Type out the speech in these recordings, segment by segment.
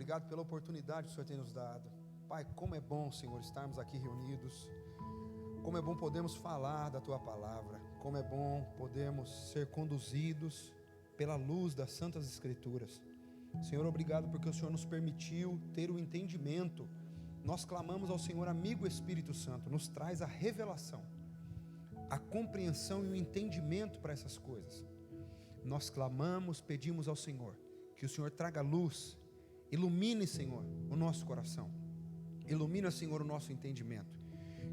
obrigado pela oportunidade que o Senhor tem nos dado. Pai, como é bom, Senhor, estarmos aqui reunidos. Como é bom podermos falar da Tua palavra. Como é bom podermos ser conduzidos pela luz das Santas Escrituras. Senhor, obrigado porque o Senhor nos permitiu ter o entendimento. Nós clamamos ao Senhor, amigo Espírito Santo, nos traz a revelação, a compreensão e o entendimento para essas coisas. Nós clamamos, pedimos ao Senhor que o Senhor traga luz, ilumine, Senhor, o nosso coração, ilumina, Senhor, o nosso entendimento,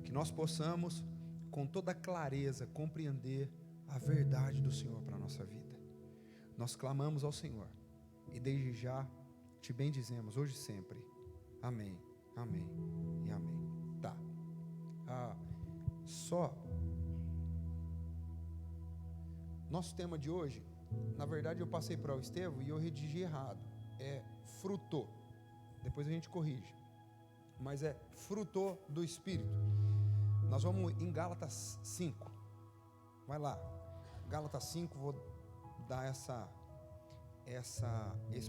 que nós possamos com toda clareza compreender a verdade do Senhor para a nossa vida. Nós clamamos ao Senhor e desde já te bendizemos hoje e sempre. Amém, amém e amém. Tá. Nosso tema de hoje, na verdade eu passei para o Estevão e eu redigi errado. É fruto. Depois a gente corrige. Mas é fruto do Espírito. Nós vamos em Gálatas 5. Vai lá. Gálatas 5, vou dar esse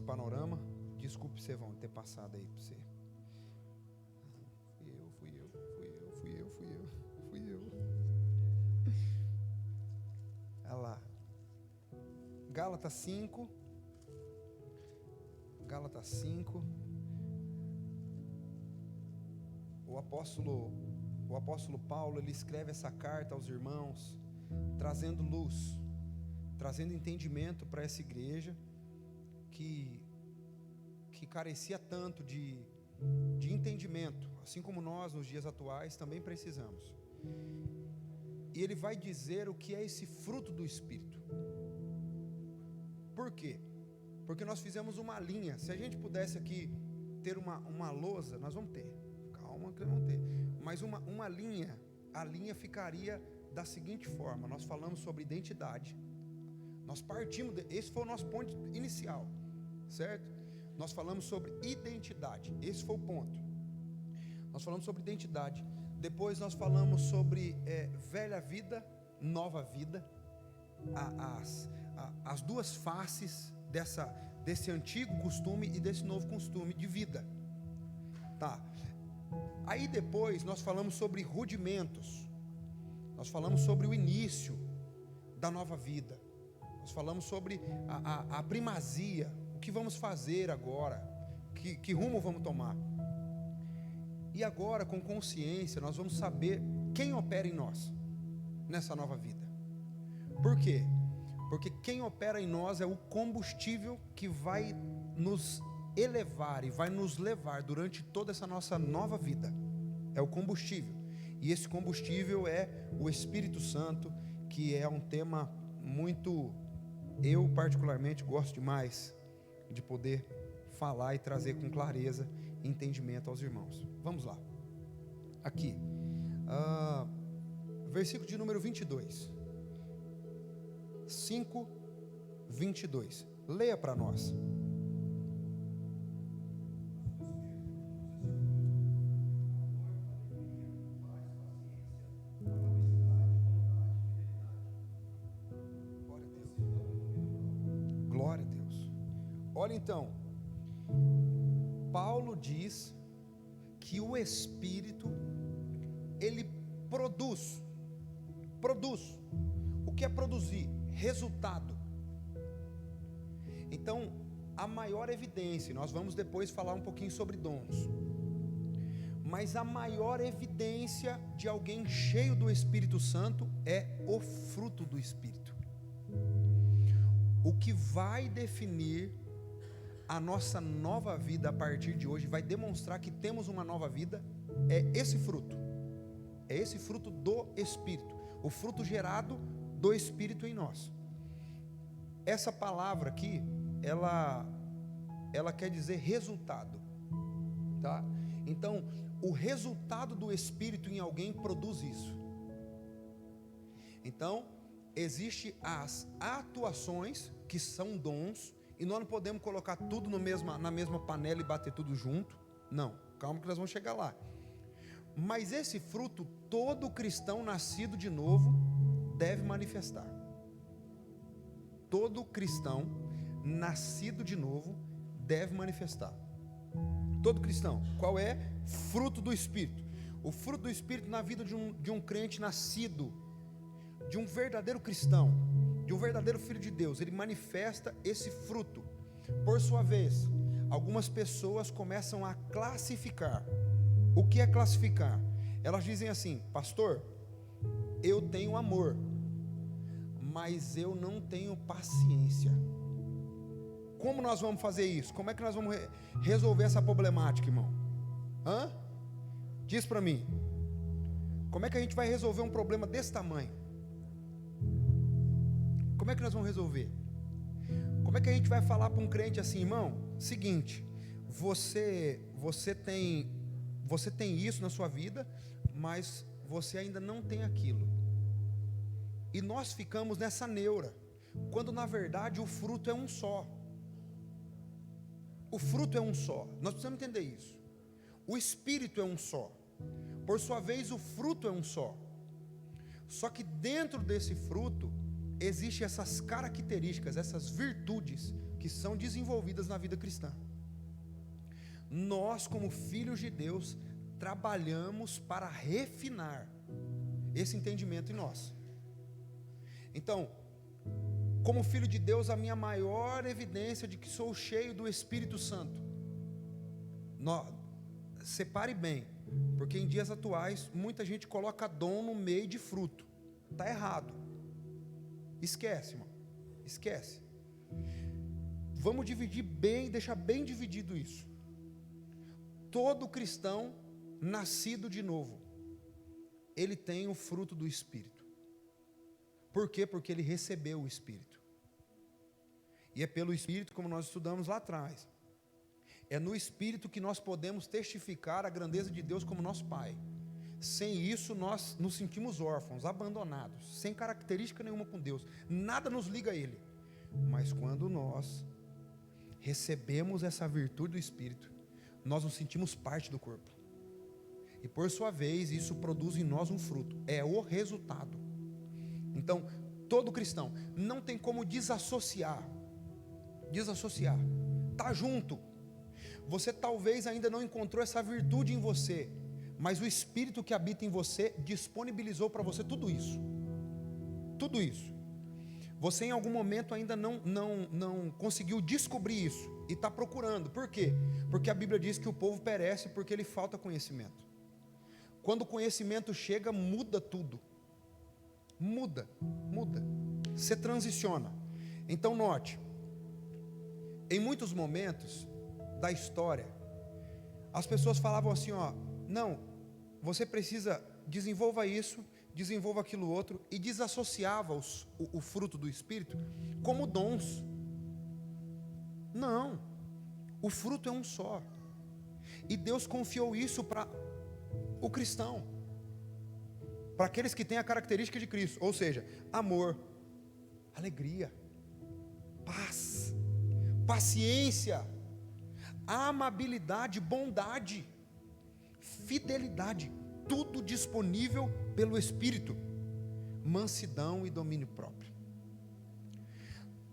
panorama. Desculpe, Estevão, ter passado aí para você. Fui eu. Olha lá. Gálatas 5. O apóstolo Paulo, ele escreve essa carta aos irmãos, trazendo luz, trazendo entendimento para essa igreja que carecia tanto de entendimento, assim como nós nos dias atuais também precisamos. E ele vai dizer o que é esse fruto do Espírito. Por quê? Porque nós fizemos uma linha. Se a gente pudesse aqui ter uma lousa, nós vamos ter. Calma que vamos ter. Mas uma linha, a linha ficaria da seguinte forma. Nós falamos sobre identidade. Nós partimos, esse foi o nosso ponto inicial, certo? Nós falamos sobre identidade, esse foi o ponto. Nós falamos sobre identidade. Depois nós falamos sobre velha vida, nova vida. As duas faces desse antigo costume e desse novo costume de vida. Tá. Aí depois nós falamos sobre rudimentos. Nós falamos sobre o início da nova vida. Nós falamos sobre a primazia. O que vamos fazer agora? Que rumo vamos tomar? E agora, com consciência, nós vamos saber quem opera em nós nessa nova vida. Por quê? Porque quem opera em nós é o combustível que vai nos elevar e vai nos levar durante toda essa nossa nova vida. É o combustível. E esse combustível é o Espírito Santo, que é um tema muito, eu particularmente gosto demais de poder falar e trazer com clareza e entendimento aos irmãos. Vamos lá. Aqui. Versículo de número 22. 5, 22. Leia para nós. Glória a Deus. Olha então, Paulo diz que o Espírito, ele produz. O que é produzir? Resultado. Então, a maior evidência, nós vamos depois falar um pouquinho sobre dons, mas a maior evidência de alguém cheio do Espírito Santo é o fruto do Espírito. O que vai definir a nossa nova vida a partir de hoje, vai demonstrar que temos uma nova vida, é esse fruto do Espírito, o fruto gerado do Espírito em nós. Essa palavra aqui, ela quer dizer resultado, tá? Então, o resultado do Espírito em alguém produz isso. Então, existem as atuações, que são dons, e nós não podemos colocar tudo na mesma panela e bater tudo junto. Não, calma que nós vamos chegar lá. Mas esse fruto, todo cristão nascido de novo deve manifestar. Todo cristão nascido de novo deve manifestar. Todo cristão. Qual é? Fruto do Espírito. O fruto do Espírito na vida de um crente nascido, de um verdadeiro cristão, de um verdadeiro filho de Deus, ele manifesta esse fruto. Por sua vez, algumas pessoas começam a classificar. O que é classificar? Elas dizem assim: pastor, eu tenho amor, mas eu não tenho paciência. Como nós vamos fazer isso? Como é que nós vamos resolver essa problemática, irmão? Diz para mim. Como é que a gente vai resolver um problema desse tamanho? Como é que nós vamos resolver? Como é que a gente vai falar para um crente assim: irmão, seguinte, você tem isso na sua vida, mas você ainda não tem aquilo. E nós ficamos nessa neura, quando na verdade o fruto é um só. O fruto é um só. Nós precisamos entender isso. O Espírito é um só. Por sua vez, o fruto é um só. Só que dentro desse fruto existem essas características, essas virtudes que são desenvolvidas na vida cristã. Nós, como filhos de Deus, trabalhamos para refinar esse entendimento em nós. Então, como filho de Deus, a minha maior evidência de que sou cheio do Espírito Santo. Separe bem, porque em dias atuais muita gente coloca dom no meio de fruto. Está errado. Esquece, irmão. Esquece. Vamos dividir bem, deixar bem dividido isso. Todo cristão nascido de novo, ele tem o fruto do Espírito. Por quê? Porque ele recebeu o Espírito. E é pelo Espírito, como nós estudamos lá atrás, é no Espírito que nós podemos testificar a grandeza de Deus como nosso Pai. Sem isso nós nos sentimos órfãos, abandonados, sem característica nenhuma com Deus, nada nos liga a Ele. Mas quando nós recebemos essa virtude do Espírito, nós nos sentimos parte do corpo. E por sua vez isso produz em nós um fruto, é o resultado. Então, todo cristão não tem como desassociar, está junto. Você talvez ainda não encontrou essa virtude em você, mas o Espírito que habita em você disponibilizou para você tudo isso. Tudo isso. Você em algum momento ainda não conseguiu descobrir isso e está procurando. Por quê? Porque a Bíblia diz que o povo perece porque lhe falta conhecimento. Quando o conhecimento chega, muda tudo. Muda. Você transiciona. Então note, em muitos momentos da história, as pessoas falavam assim, não, você precisa, desenvolva isso, desenvolva aquilo outro, e desassociava o fruto do Espírito como dons. Não, o fruto é um só, e Deus confiou isso para o cristão, para aqueles que têm a característica de Cristo, ou seja, amor, alegria, paz, paciência, amabilidade, bondade, fidelidade, tudo disponível pelo Espírito, mansidão e domínio próprio.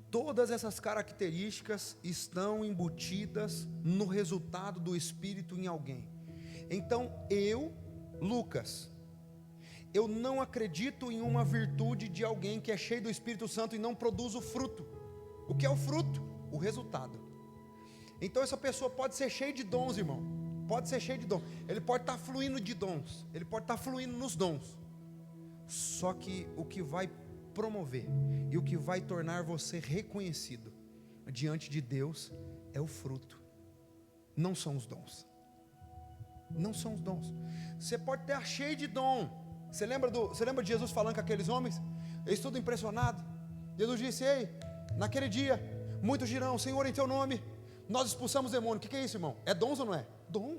Todas essas características estão embutidas no resultado do Espírito em alguém. Então eu, Lucas, eu não acredito em uma virtude de alguém que é cheio do Espírito Santo e não produz o fruto. O que é o fruto? O resultado. Então essa pessoa pode ser cheia de dons, irmão. Pode ser cheio de dons. Ele pode estar fluindo de dons. Ele pode estar fluindo nos dons. Só que o que vai promover e o que vai tornar você reconhecido diante de Deus é o fruto. Não são os dons. Não são os dons. Você pode estar cheio de dom. Você lembra de Jesus falando com aqueles homens? Eles tudo impressionados. Jesus disse: ei, naquele dia muitos dirão: Senhor, em teu nome nós expulsamos demônio. O que é isso, irmão? É dons ou não é? Dom.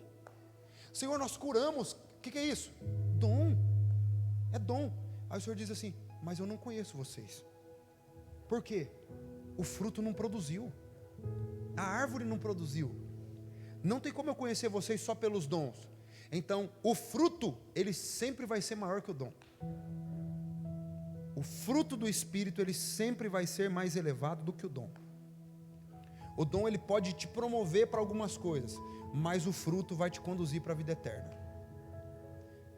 Senhor, nós curamos. O que é isso? Dom. É dom. Aí o Senhor diz assim: mas eu não conheço vocês. Por quê? O fruto não produziu. A árvore não produziu. Não tem como eu conhecer vocês só pelos dons. Então o fruto, ele sempre vai ser maior que o dom. O fruto do Espírito, ele sempre vai ser mais elevado do que o dom. O dom ele pode te promover para algumas coisas, mas o fruto vai te conduzir para a vida eterna.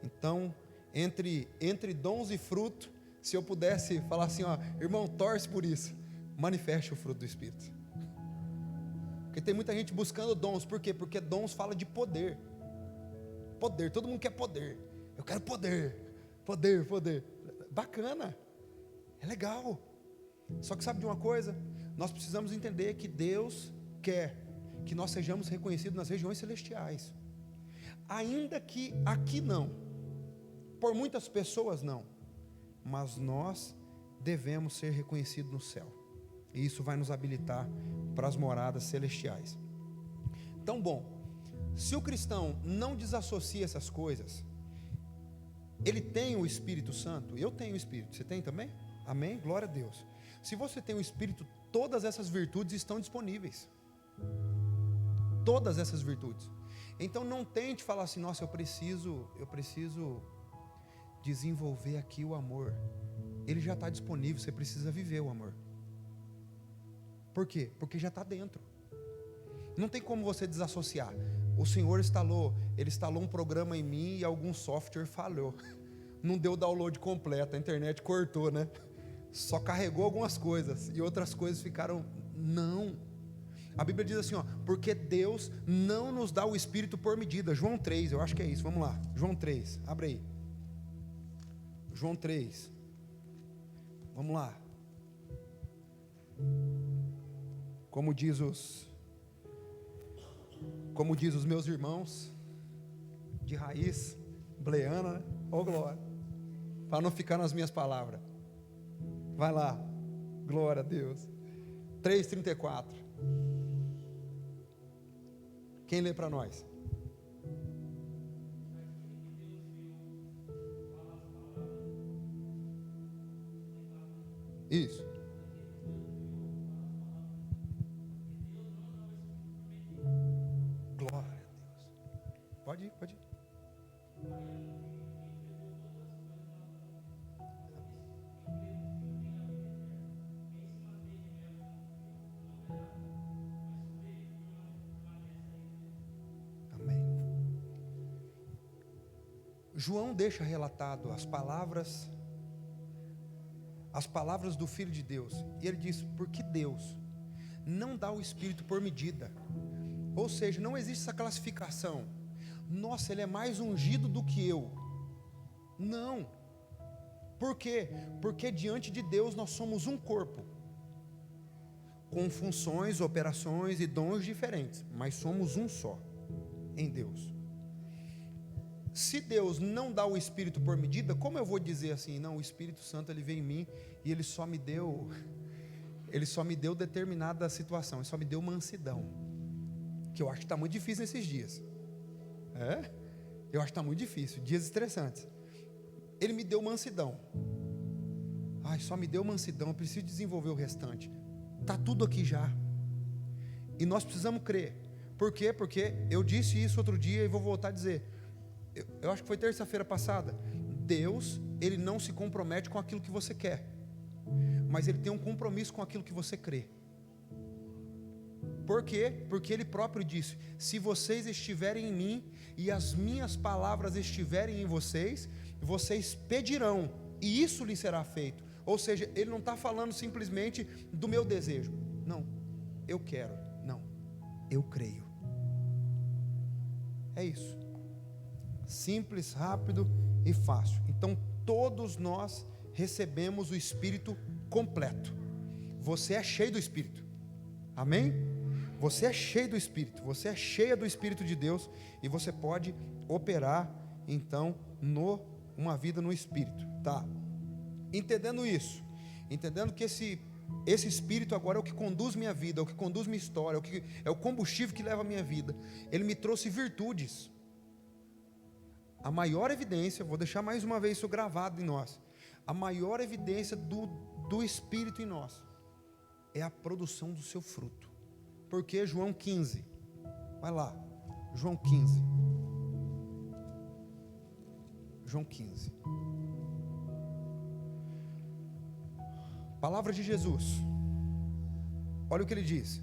Então, entre dons e fruto, se eu pudesse falar assim, ó, irmão, torce por isso, manifeste o fruto do Espírito. Porque tem muita gente buscando dons, por quê? Porque dons fala de poder. Poder, todo mundo quer poder. Eu quero poder, poder, poder. Bacana, é legal. Só que sabe de uma coisa? Nós precisamos entender que Deus quer que nós sejamos reconhecidos nas regiões celestiais. Ainda que aqui não, por muitas pessoas não, mas nós devemos ser reconhecidos no céu. E isso vai nos habilitar para as moradas celestiais. Então, bom, se o cristão não desassocia essas coisas, ele tem o Espírito Santo. Eu tenho o Espírito, você tem também? Amém? Glória a Deus. Se você tem o Espírito, todas essas virtudes estão disponíveis. Todas essas virtudes. Então não tente falar assim, nossa, eu preciso desenvolver aqui o amor. Ele já está disponível, você precisa viver o amor. Por quê? Porque já está dentro. Não tem como você desassociar. O Senhor Ele instalou um programa em mim e algum software falhou. Não deu download completo, a internet cortou, né? Só carregou algumas coisas e outras coisas ficaram, não. A Bíblia diz assim, ó, porque Deus não nos dá o Espírito por medida. João 3, eu acho que é isso, vamos lá. João 3, abre aí. João 3. Vamos lá. Como diz os meus irmãos de raiz bleana, né? Ô glória. Para não ficar nas minhas palavras. Vai lá. Glória a Deus. 3:34. Quem lê para nós? Isso. Glória a Deus. Pode ir, pode ir. Amém. João deixa relatado as palavras do Filho de Deus. E ele diz, porque Deus não dá o Espírito por medida. Ou seja, não existe essa classificação. Nossa, ele é mais ungido do que eu. Não. Por quê? Porque diante de Deus nós somos um corpo, com funções, operações e dons diferentes, mas somos um só em Deus. Se Deus não dá o Espírito por medida, como eu vou dizer assim, não, o Espírito Santo ele veio em mim e ele só me deu determinada situação, ele só me deu mansidão, que eu acho que está muito difícil nesses dias. Eu acho que está muito difícil, dias estressantes. Ele me deu mansidão. Só me deu mansidão, eu preciso desenvolver o restante. Está tudo aqui já. E nós precisamos crer. Por quê? Porque eu disse isso outro dia e vou voltar a dizer. Eu acho que foi terça-feira passada. Deus, Ele não se compromete com aquilo que você quer, mas Ele tem um compromisso com aquilo que você crê. Por quê? Porque Ele próprio disse, se vocês estiverem em mim e as minhas palavras estiverem em vocês, vocês pedirão e isso lhes será feito. Ou seja, Ele não está falando simplesmente do meu desejo. Não, eu quero. Não, eu creio. É isso. Simples, rápido e fácil. Então todos nós recebemos o Espírito completo. Você é cheio do Espírito. Amém? Você é cheio do Espírito. Você é cheia do Espírito de Deus. E você pode operar então uma vida no Espírito. Tá? Entendendo isso, entendendo que esse Espírito agora é o que conduz minha vida, é o que conduz minha história, é o combustível que leva a minha vida. Ele me trouxe virtudes. A maior evidência, vou deixar mais uma vez isso gravado em nós, a maior evidência do Espírito em nós é a produção do seu fruto. Porque João 15, vai lá, João 15, palavra de Jesus, olha o que ele diz,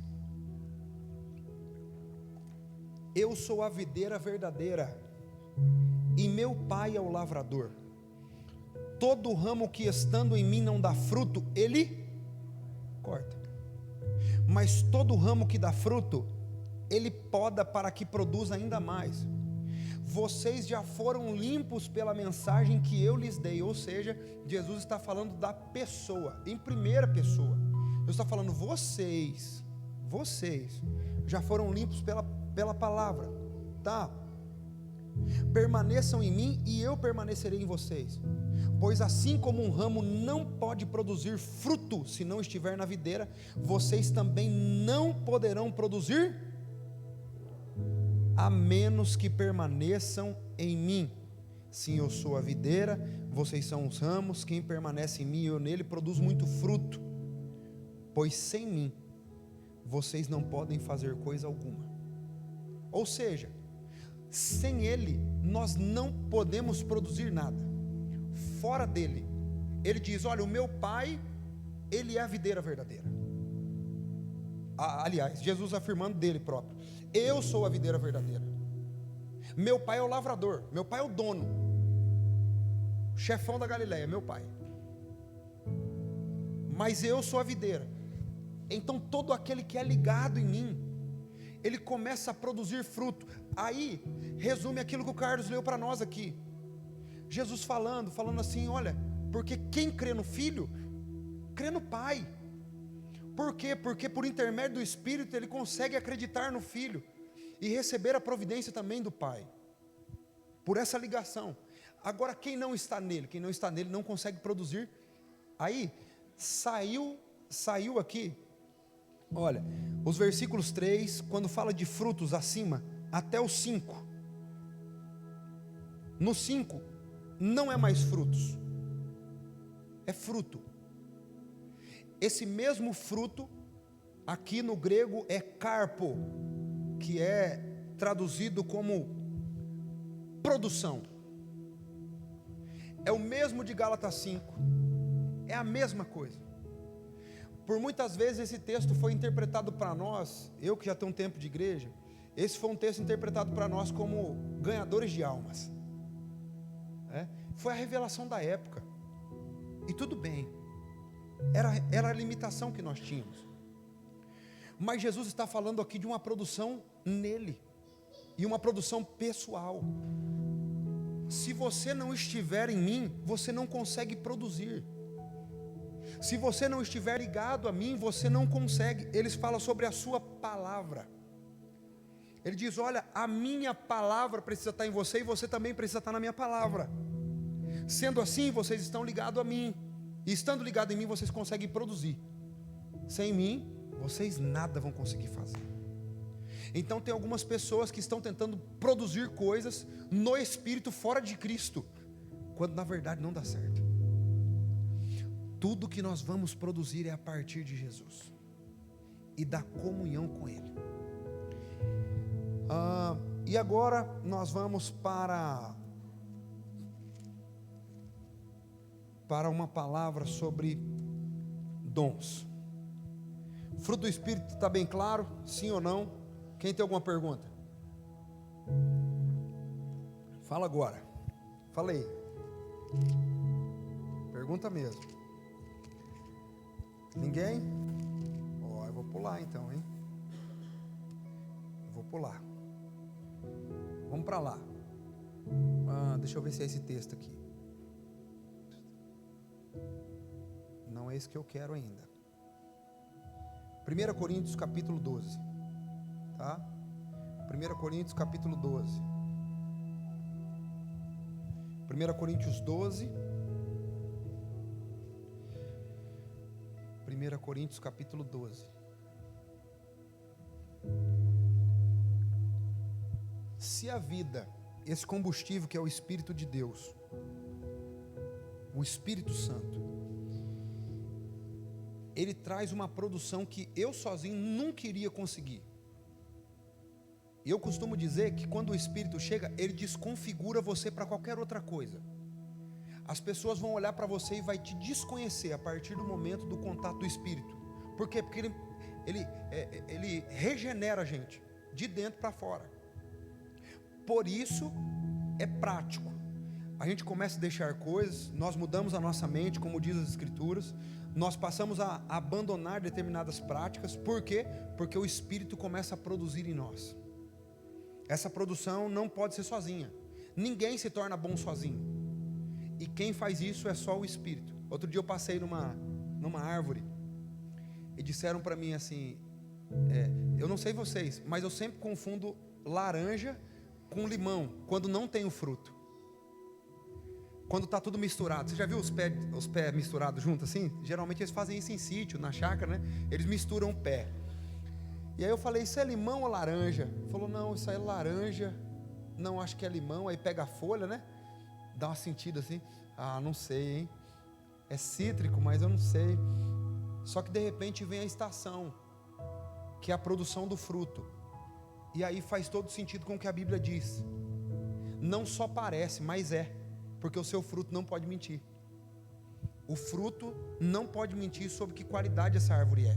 Eu sou a videira verdadeira, e meu Pai é o lavrador. Todo ramo que estando em mim não dá fruto, Ele corta. Mas todo ramo que dá fruto, Ele poda para que produza ainda mais. Vocês já foram limpos pela mensagem que eu lhes dei. Ou seja, Jesus está falando da pessoa, em primeira pessoa. Jesus está falando, vocês já foram limpos pela palavra, tá? Permaneçam em mim e eu permanecerei em vocês. Pois assim como um ramo não pode produzir fruto se não estiver na videira, vocês também não poderão produzir a menos que permaneçam em mim. Sim, eu sou a videira, vocês são os ramos. Quem permanece em mim e eu nele produz muito fruto. Pois sem mim vocês não podem fazer coisa alguma. Ou seja, sem Ele nós não podemos produzir nada. Fora dele, Ele diz, olha, o meu Pai, Ele é a videira verdadeira. Aliás, Jesus afirmando dele próprio, eu sou a videira verdadeira. Meu Pai é o lavrador, meu Pai é o dono, chefão da Galileia, meu Pai. Mas eu sou a videira. Então todo aquele que é ligado em mim, ele começa a produzir fruto. Aí, resume aquilo que o Carlos leu para nós aqui. Jesus falando assim, olha, porque quem crê no Filho, crê no Pai. Por quê? Porque por intermédio do Espírito, ele consegue acreditar no Filho e receber a providência também do Pai. Por essa ligação. Agora, quem não está nele não consegue produzir. Aí, saiu aqui, olha, os versículos 3, quando fala de frutos acima, até o 5. No 5, não é mais frutos, é fruto. Esse mesmo fruto, aqui no grego é carpo, que é traduzido como produção. É o mesmo de Gálatas 5, é a mesma coisa. Por muitas vezes esse texto foi interpretado para nós, eu que já tenho um tempo de igreja, esse foi um texto interpretado para nós como ganhadores de almas. Foi a revelação da época, e tudo bem, era a limitação que nós tínhamos. Mas Jesus está falando aqui de uma produção nele, e uma produção pessoal. Se você não estiver em mim, você não consegue produzir. Se você não estiver ligado a mim, você não consegue. Eles falam sobre a sua palavra. Ele diz, olha, a minha palavra precisa estar em você, e você também precisa estar na minha palavra. Sendo assim, vocês estão ligados a mim, e estando ligados em mim, vocês conseguem produzir. Sem mim, vocês nada vão conseguir fazer. Então tem algumas pessoas que estão tentando produzir coisas no Espírito fora de Cristo, quando na verdade não dá certo. Tudo que nós vamos produzir é a partir de Jesus e da comunhão com Ele. E agora nós vamos para uma palavra sobre dons. Fruto do Espírito está bem claro? Sim ou não? Quem tem alguma pergunta? Fala agora. Fala aí. Pergunta mesmo. Ninguém? Eu vou pular então, hein? Eu vou pular. Vamos para lá. Deixa eu ver se é esse texto aqui. Não é esse que eu quero ainda. 1 Coríntios capítulo 12. Tá? 1 Coríntios capítulo 12. 1 Coríntios 12. 1 Coríntios capítulo 12. Se a vida, esse combustível que é o Espírito de Deus, o Espírito Santo, ele traz uma produção que eu sozinho nunca iria conseguir. E eu costumo dizer que quando o Espírito chega, ele desconfigura você para qualquer outra coisa. As pessoas vão olhar para você e vai te desconhecer a partir do momento do contato do Espírito. Por quê? Porque ele regenera a gente, de dentro para fora. Por isso é prático. A gente começa a deixar coisas, nós mudamos a nossa mente, como diz as Escrituras, nós passamos a abandonar determinadas práticas. Por quê? Porque o Espírito começa a produzir em nós. Essa produção não pode ser sozinha. Ninguém se torna bom sozinho. E quem faz isso é só o Espírito. Outro dia eu passei numa árvore e disseram para mim assim, eu não sei vocês, mas eu sempre confundo laranja com limão, quando não tem o fruto. Quando está tudo misturado. Você já viu os pés misturados juntos assim? Geralmente eles fazem isso em sítio, na chácara, né? Eles misturam o pé. E aí eu falei, isso é limão ou laranja? Falou, não, isso aí é laranja. Não, acho que é limão. Aí pega a folha, né? Dá uma sentida assim. Ah, não sei, hein? É cítrico, mas eu não sei. Só que de repente vem a estação, que é a produção do fruto. E aí faz todo sentido com o que a Bíblia diz. Não só parece, mas é. Porque o seu fruto não pode mentir. O fruto não pode mentir sobre que qualidade essa árvore é.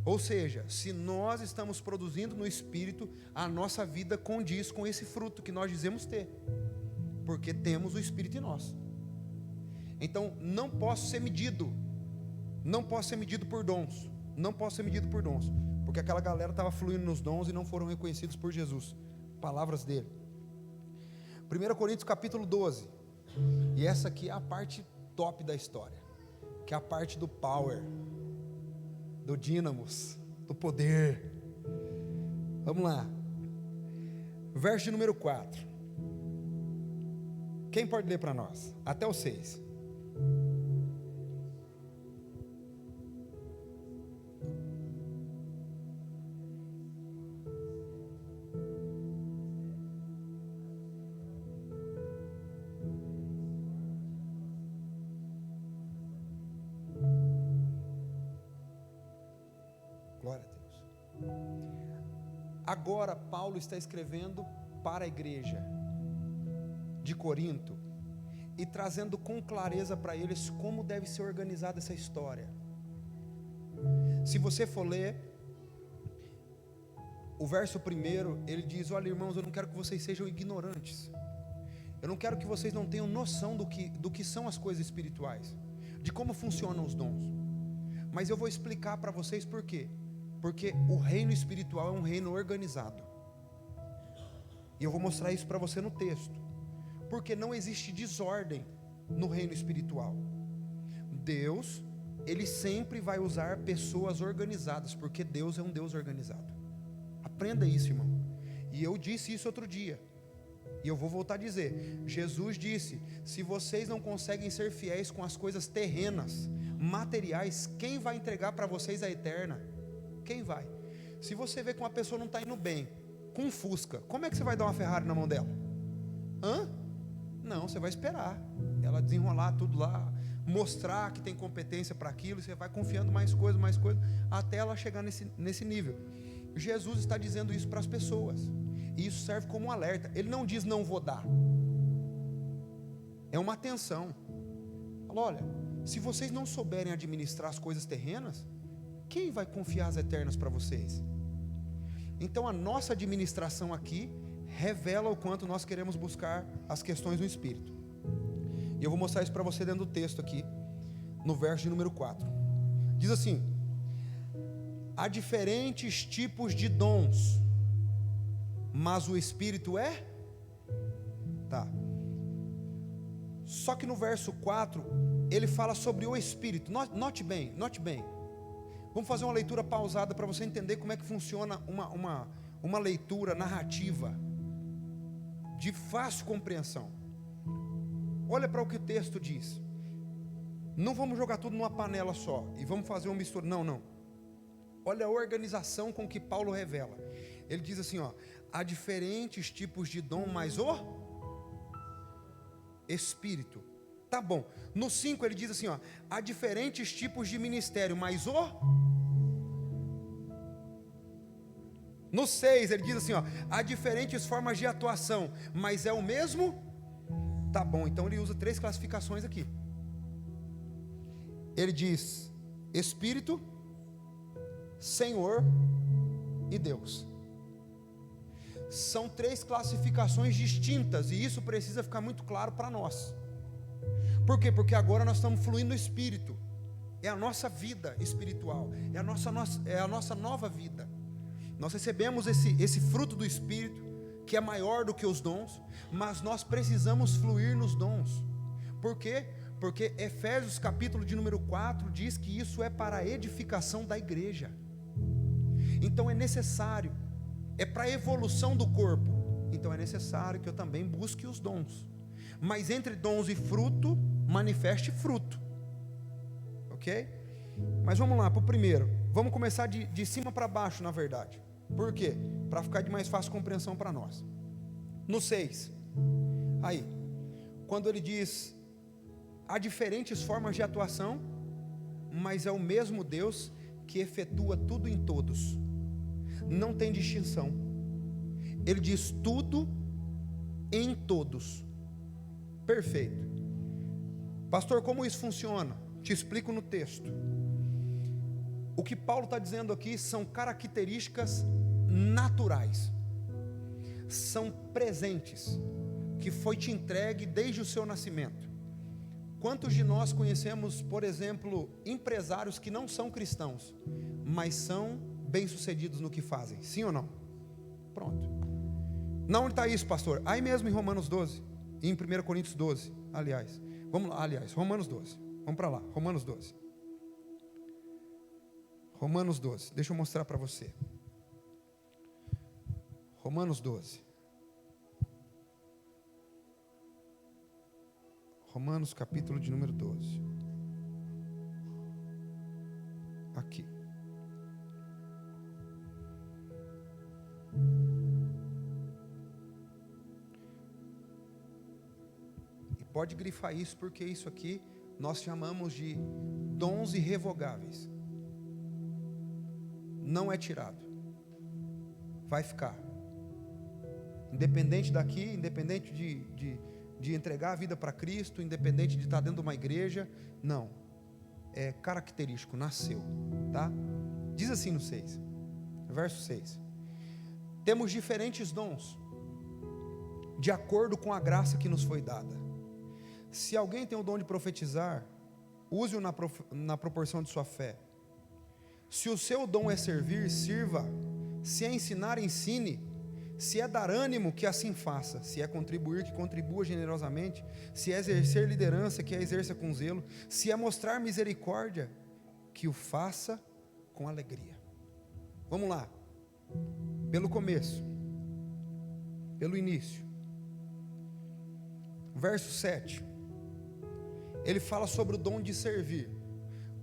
Ou seja, se nós estamos produzindo no Espírito, a nossa vida condiz com esse fruto que nós dizemos ter. Porque temos o Espírito em nós. Então, não posso ser medido. Não posso ser medido por dons. Não posso ser medido por dons. Porque aquela galera estava fluindo nos dons e não foram reconhecidos por Jesus. Palavras dele. 1 Coríntios capítulo 12. E essa aqui é a parte top da história, que é a parte do power, do dínamos, do poder. Vamos lá. Verso de número 4. Quem pode ler para nós? Até o 6. Glória a Deus. Agora Paulo está escrevendo para a igreja de Corinto e trazendo com clareza para eles como deve ser organizada essa história. Se você for ler o verso 1, ele diz: olha, irmãos, eu não quero que vocês sejam ignorantes. Eu não quero que vocês não tenham noção do que são as coisas espirituais, de como funcionam os dons. Mas eu vou explicar para vocês por quê. Porque o reino espiritual é um reino organizado. E eu vou mostrar isso para você no texto. Porque não existe desordem no reino espiritual. Deus, Ele sempre vai usar pessoas organizadas, porque Deus é um Deus organizado. Aprenda isso, irmão. E eu disse isso outro dia, e eu vou voltar a dizer. Jesus disse: se vocês não conseguem ser fiéis com as coisas terrenas, materiais, quem vai entregar para vocês a eterna? Quem vai? Se você vê que uma pessoa não está indo bem, com um Fusca, como é que você vai dar uma Ferrari na mão dela? Não, você vai esperar ela desenrolar tudo lá, mostrar que tem competência para aquilo, você vai confiando mais coisa, até ela chegar nesse nível. Jesus está dizendo isso para as pessoas, e isso serve como um alerta. Ele não diz não vou dar, é uma atenção. Fala, olha, se vocês não souberem administrar as coisas terrenas, quem vai confiar as eternas para vocês? Então a nossa administração aqui revela o quanto nós queremos buscar as questões do Espírito. E eu vou mostrar isso para você dentro do texto aqui, no verso de número 4. Diz assim: há diferentes tipos de dons, mas o Espírito é? Tá. Só que no verso 4, ele fala sobre o Espírito. Note bem. Vamos fazer uma leitura pausada para você entender como é que funciona uma leitura narrativa de fácil compreensão. Olha para o que o texto diz. Não vamos jogar tudo numa panela só e vamos fazer uma mistura. Não. Olha a organização com que Paulo revela. Ele diz assim, há diferentes tipos de dom, mas o Espírito. Tá bom. No 5 ele diz assim, há diferentes tipos de ministério, mas No 6 ele diz assim, há diferentes formas de atuação, mas é o mesmo? Tá bom, então ele usa 3 classificações aqui. Ele diz Espírito, Senhor e Deus. são 3 classificações distintas, e isso precisa ficar muito claro para nós. Por quê? Porque agora nós estamos fluindo no Espírito. É a nossa vida espiritual, é a nossa nova vida. Nós recebemos esse fruto do Espírito, que é maior do que os dons, mas nós precisamos fluir nos dons. Por quê? Porque Efésios capítulo de número 4 diz que isso é para a edificação da igreja. Então é necessário, é para a evolução do corpo. Então é necessário que eu também busque os dons. Mas entre dons e fruto, manifeste fruto. Ok? Mas vamos lá para o primeiro. Vamos começar de cima para baixo, na verdade. Por quê? Para ficar de mais fácil compreensão para nós. No 6, aí, quando ele diz: há diferentes formas de atuação, mas é o mesmo Deus que efetua tudo em todos. Não tem distinção. Ele diz tudo em todos. Perfeito. Pastor, como isso funciona? Te explico no texto. O que Paulo está dizendo aqui são características naturais, são presentes, que foi te entregue desde o seu nascimento. Quantos de nós conhecemos, por exemplo, empresários que não são cristãos, mas são bem-sucedidos no que fazem? Sim ou não? Pronto. Não, onde está isso, pastor? Aí mesmo em Romanos 12, em 1 Coríntios 12, aliás. Vamos lá, Romanos 12. Vamos para lá, Romanos 12. Romanos 12, deixa eu mostrar para você. Romanos 12. Romanos capítulo de número 12. Aqui. E pode grifar isso, porque isso aqui nós chamamos de dons irrevogáveis. Não é tirado. Vai ficar. Independente daqui, independente de entregar a vida para Cristo, independente de estar dentro de uma igreja, não. É característico, nasceu, tá? Diz assim no 6, verso 6. Temos diferentes dons, de acordo com a graça que nos foi dada. Se alguém tem o dom de profetizar, use-o na proporção de sua fé. Se o seu dom é servir, sirva. Se é ensinar, ensine. Se é dar ânimo, que assim faça. Se é contribuir, que contribua generosamente. Se é exercer liderança, que a exerça com zelo. Se é mostrar misericórdia, que o faça com alegria. Vamos lá. Pelo começo. Pelo início. Verso 7. Ele fala sobre o dom de servir.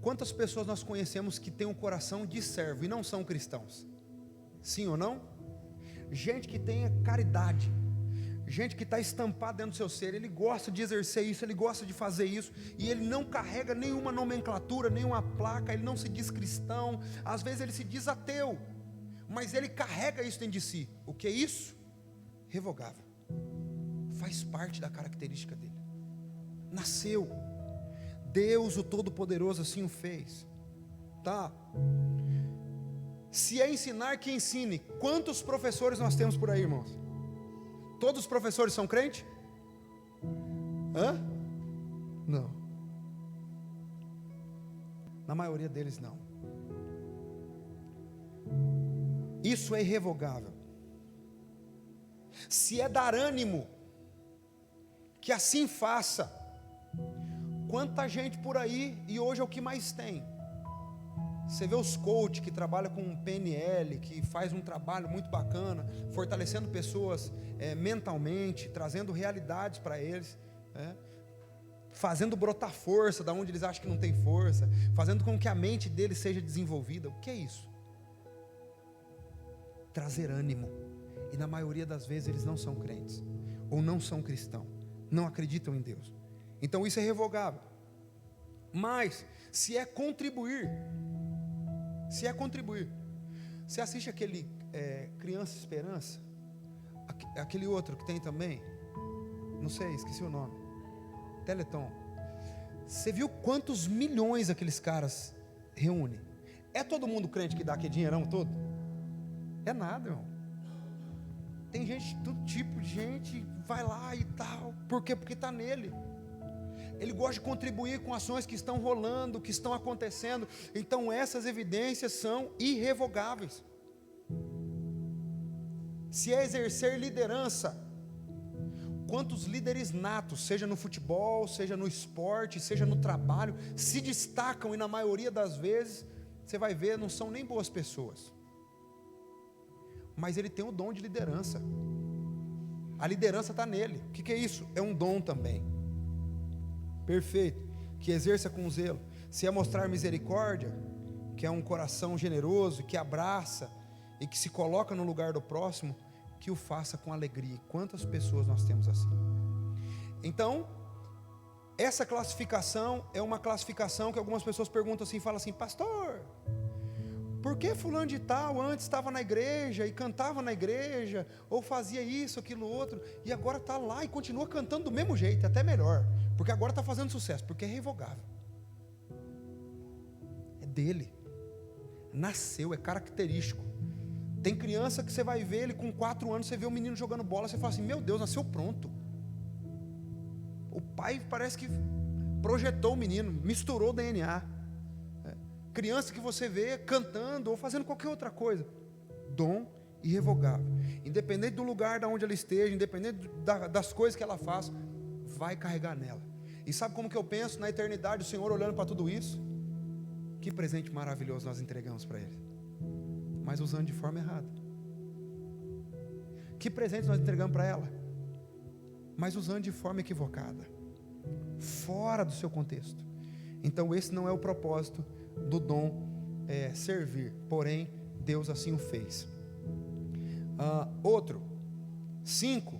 Quantas pessoas nós conhecemos que têm um coração de servo e não são cristãos? Sim ou não? Gente que tem caridade, gente que está estampada dentro do seu ser, ele gosta de exercer isso, ele gosta de fazer isso, e ele não carrega nenhuma nomenclatura, nenhuma placa, ele não se diz cristão, às vezes ele se diz ateu, mas ele carrega isso dentro de si. O que é isso? Revogável, faz parte da característica dele, nasceu. Deus o Todo-Poderoso assim o fez, tá? Se é ensinar, que ensine. Quantos professores nós temos por aí, irmãos? Todos os professores são crentes? Hã? Não. Na maioria deles não. Isso é irrevogável. Se é dar ânimo, que assim faça. Quanta gente por aí, e hoje é o que mais tem. Você vê os coaches que trabalham com PNL, que faz um trabalho muito bacana, fortalecendo pessoas mentalmente, trazendo realidades para eles, fazendo brotar força da onde eles acham que não tem força, fazendo com que a mente deles seja desenvolvida. O que é isso? Trazer ânimo. E na maioria das vezes eles não são crentes, ou não são cristãos, não acreditam em Deus. Então isso é revogável. Mas se é contribuir, você assiste aquele Criança Esperança, aquele outro que tem também, não sei, esqueci o nome, Teleton. Você viu quantos milhões aqueles caras reúnem? É todo mundo crente que dá aquele dinheirão todo? É nada, irmão. Tem gente, todo tipo de gente, vai lá e tal. Por quê? Porque está nele. Ele gosta de contribuir com ações que estão rolando, que estão acontecendo. Então essas evidências são irrevogáveis. Se é exercer liderança, quantos líderes natos, seja no futebol, seja no esporte, seja no trabalho, se destacam e na maioria das vezes, você vai ver, não são nem boas pessoas. Mas ele tem o dom de liderança. A liderança está nele. O que é isso? É um dom também. Perfeito. Que exerça com zelo. Se é mostrar misericórdia, que é um coração generoso, que abraça e que se coloca no lugar do próximo, que o faça com alegria. Quantas pessoas nós temos assim? Então, essa classificação é uma classificação que algumas pessoas perguntam assim, falam assim: pastor, por que fulano de tal antes estava na igreja e cantava na igreja, ou fazia isso, aquilo, outro, e agora está lá e continua cantando do mesmo jeito, até melhor, porque agora está fazendo sucesso, porque é revogável. É dele. Nasceu, é característico. Tem criança que você vai ver, ele com 4 anos, você vê o menino jogando bola, você fala assim: meu Deus, nasceu pronto. O pai parece que projetou o menino, misturou o DNA. Criança que você vê cantando ou fazendo qualquer outra coisa, dom irrevogável. Independente do lugar de onde ela esteja, independente das coisas que ela faça, vai carregar nela. E sabe como que eu penso? Na eternidade, o Senhor olhando para tudo isso, que presente maravilhoso nós entregamos para Ele, mas usando de forma errada. Que presente nós entregamos para ela, mas usando de forma equivocada, fora do seu contexto. Então esse não é o propósito do dom, servir. Porém, Deus assim o fez. Outro, 5.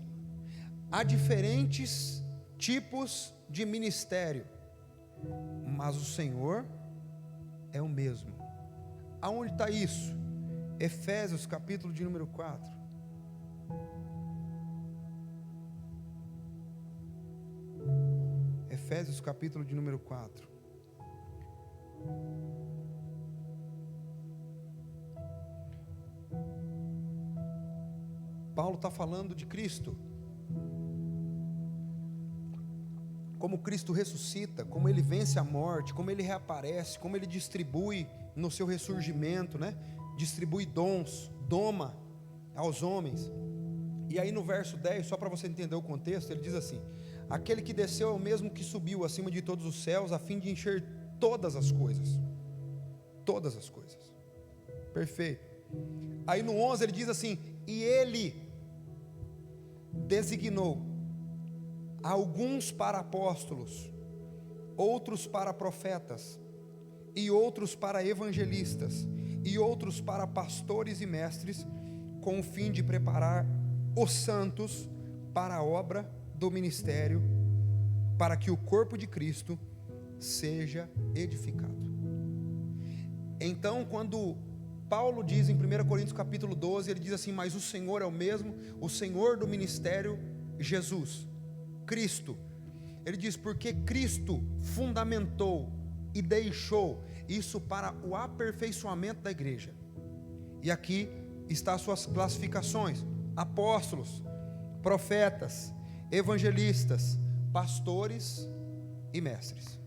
Há diferentes tipos de ministério, mas o Senhor é o mesmo. Aonde está isso? Efésios capítulo de número 4. Efésios capítulo de número 4. Paulo está falando de Cristo, como Cristo ressuscita, como Ele vence a morte, como Ele reaparece, como Ele distribui no seu ressurgimento, né? Distribui dons, doma aos homens. E aí no verso 10, só para você entender o contexto, ele diz assim: aquele que desceu é o mesmo que subiu acima de todos os céus, a fim de encher todas as coisas. Todas as coisas. Perfeito. Aí no 11 ele diz assim: e Ele designou alguns para apóstolos, outros para profetas, e outros para evangelistas, e outros para pastores e mestres, com o fim de preparar os santos para a obra do ministério, para que o corpo de Cristo seja edificado. Então, quando Paulo diz em 1 Coríntios capítulo 12, ele diz assim: mas o Senhor é o mesmo, o Senhor do ministério, Jesus, Cristo. Ele diz: porque Cristo fundamentou e deixou isso para o aperfeiçoamento da igreja. E aqui está as suas classificações: apóstolos, profetas, evangelistas, pastores e mestres.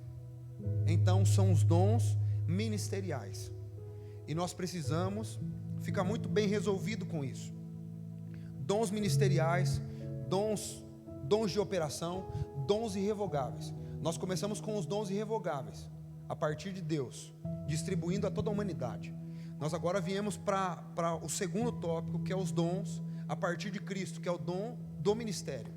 Então são os dons ministeriais, e nós precisamos ficar muito bem resolvido com isso. Dons ministeriais, dons de operação, dons irrevogáveis. Nós começamos com os dons irrevogáveis, a partir de Deus, distribuindo a toda a humanidade. Nós agora viemos para o segundo tópico, que é os dons a partir de Cristo, que é o dom do ministério.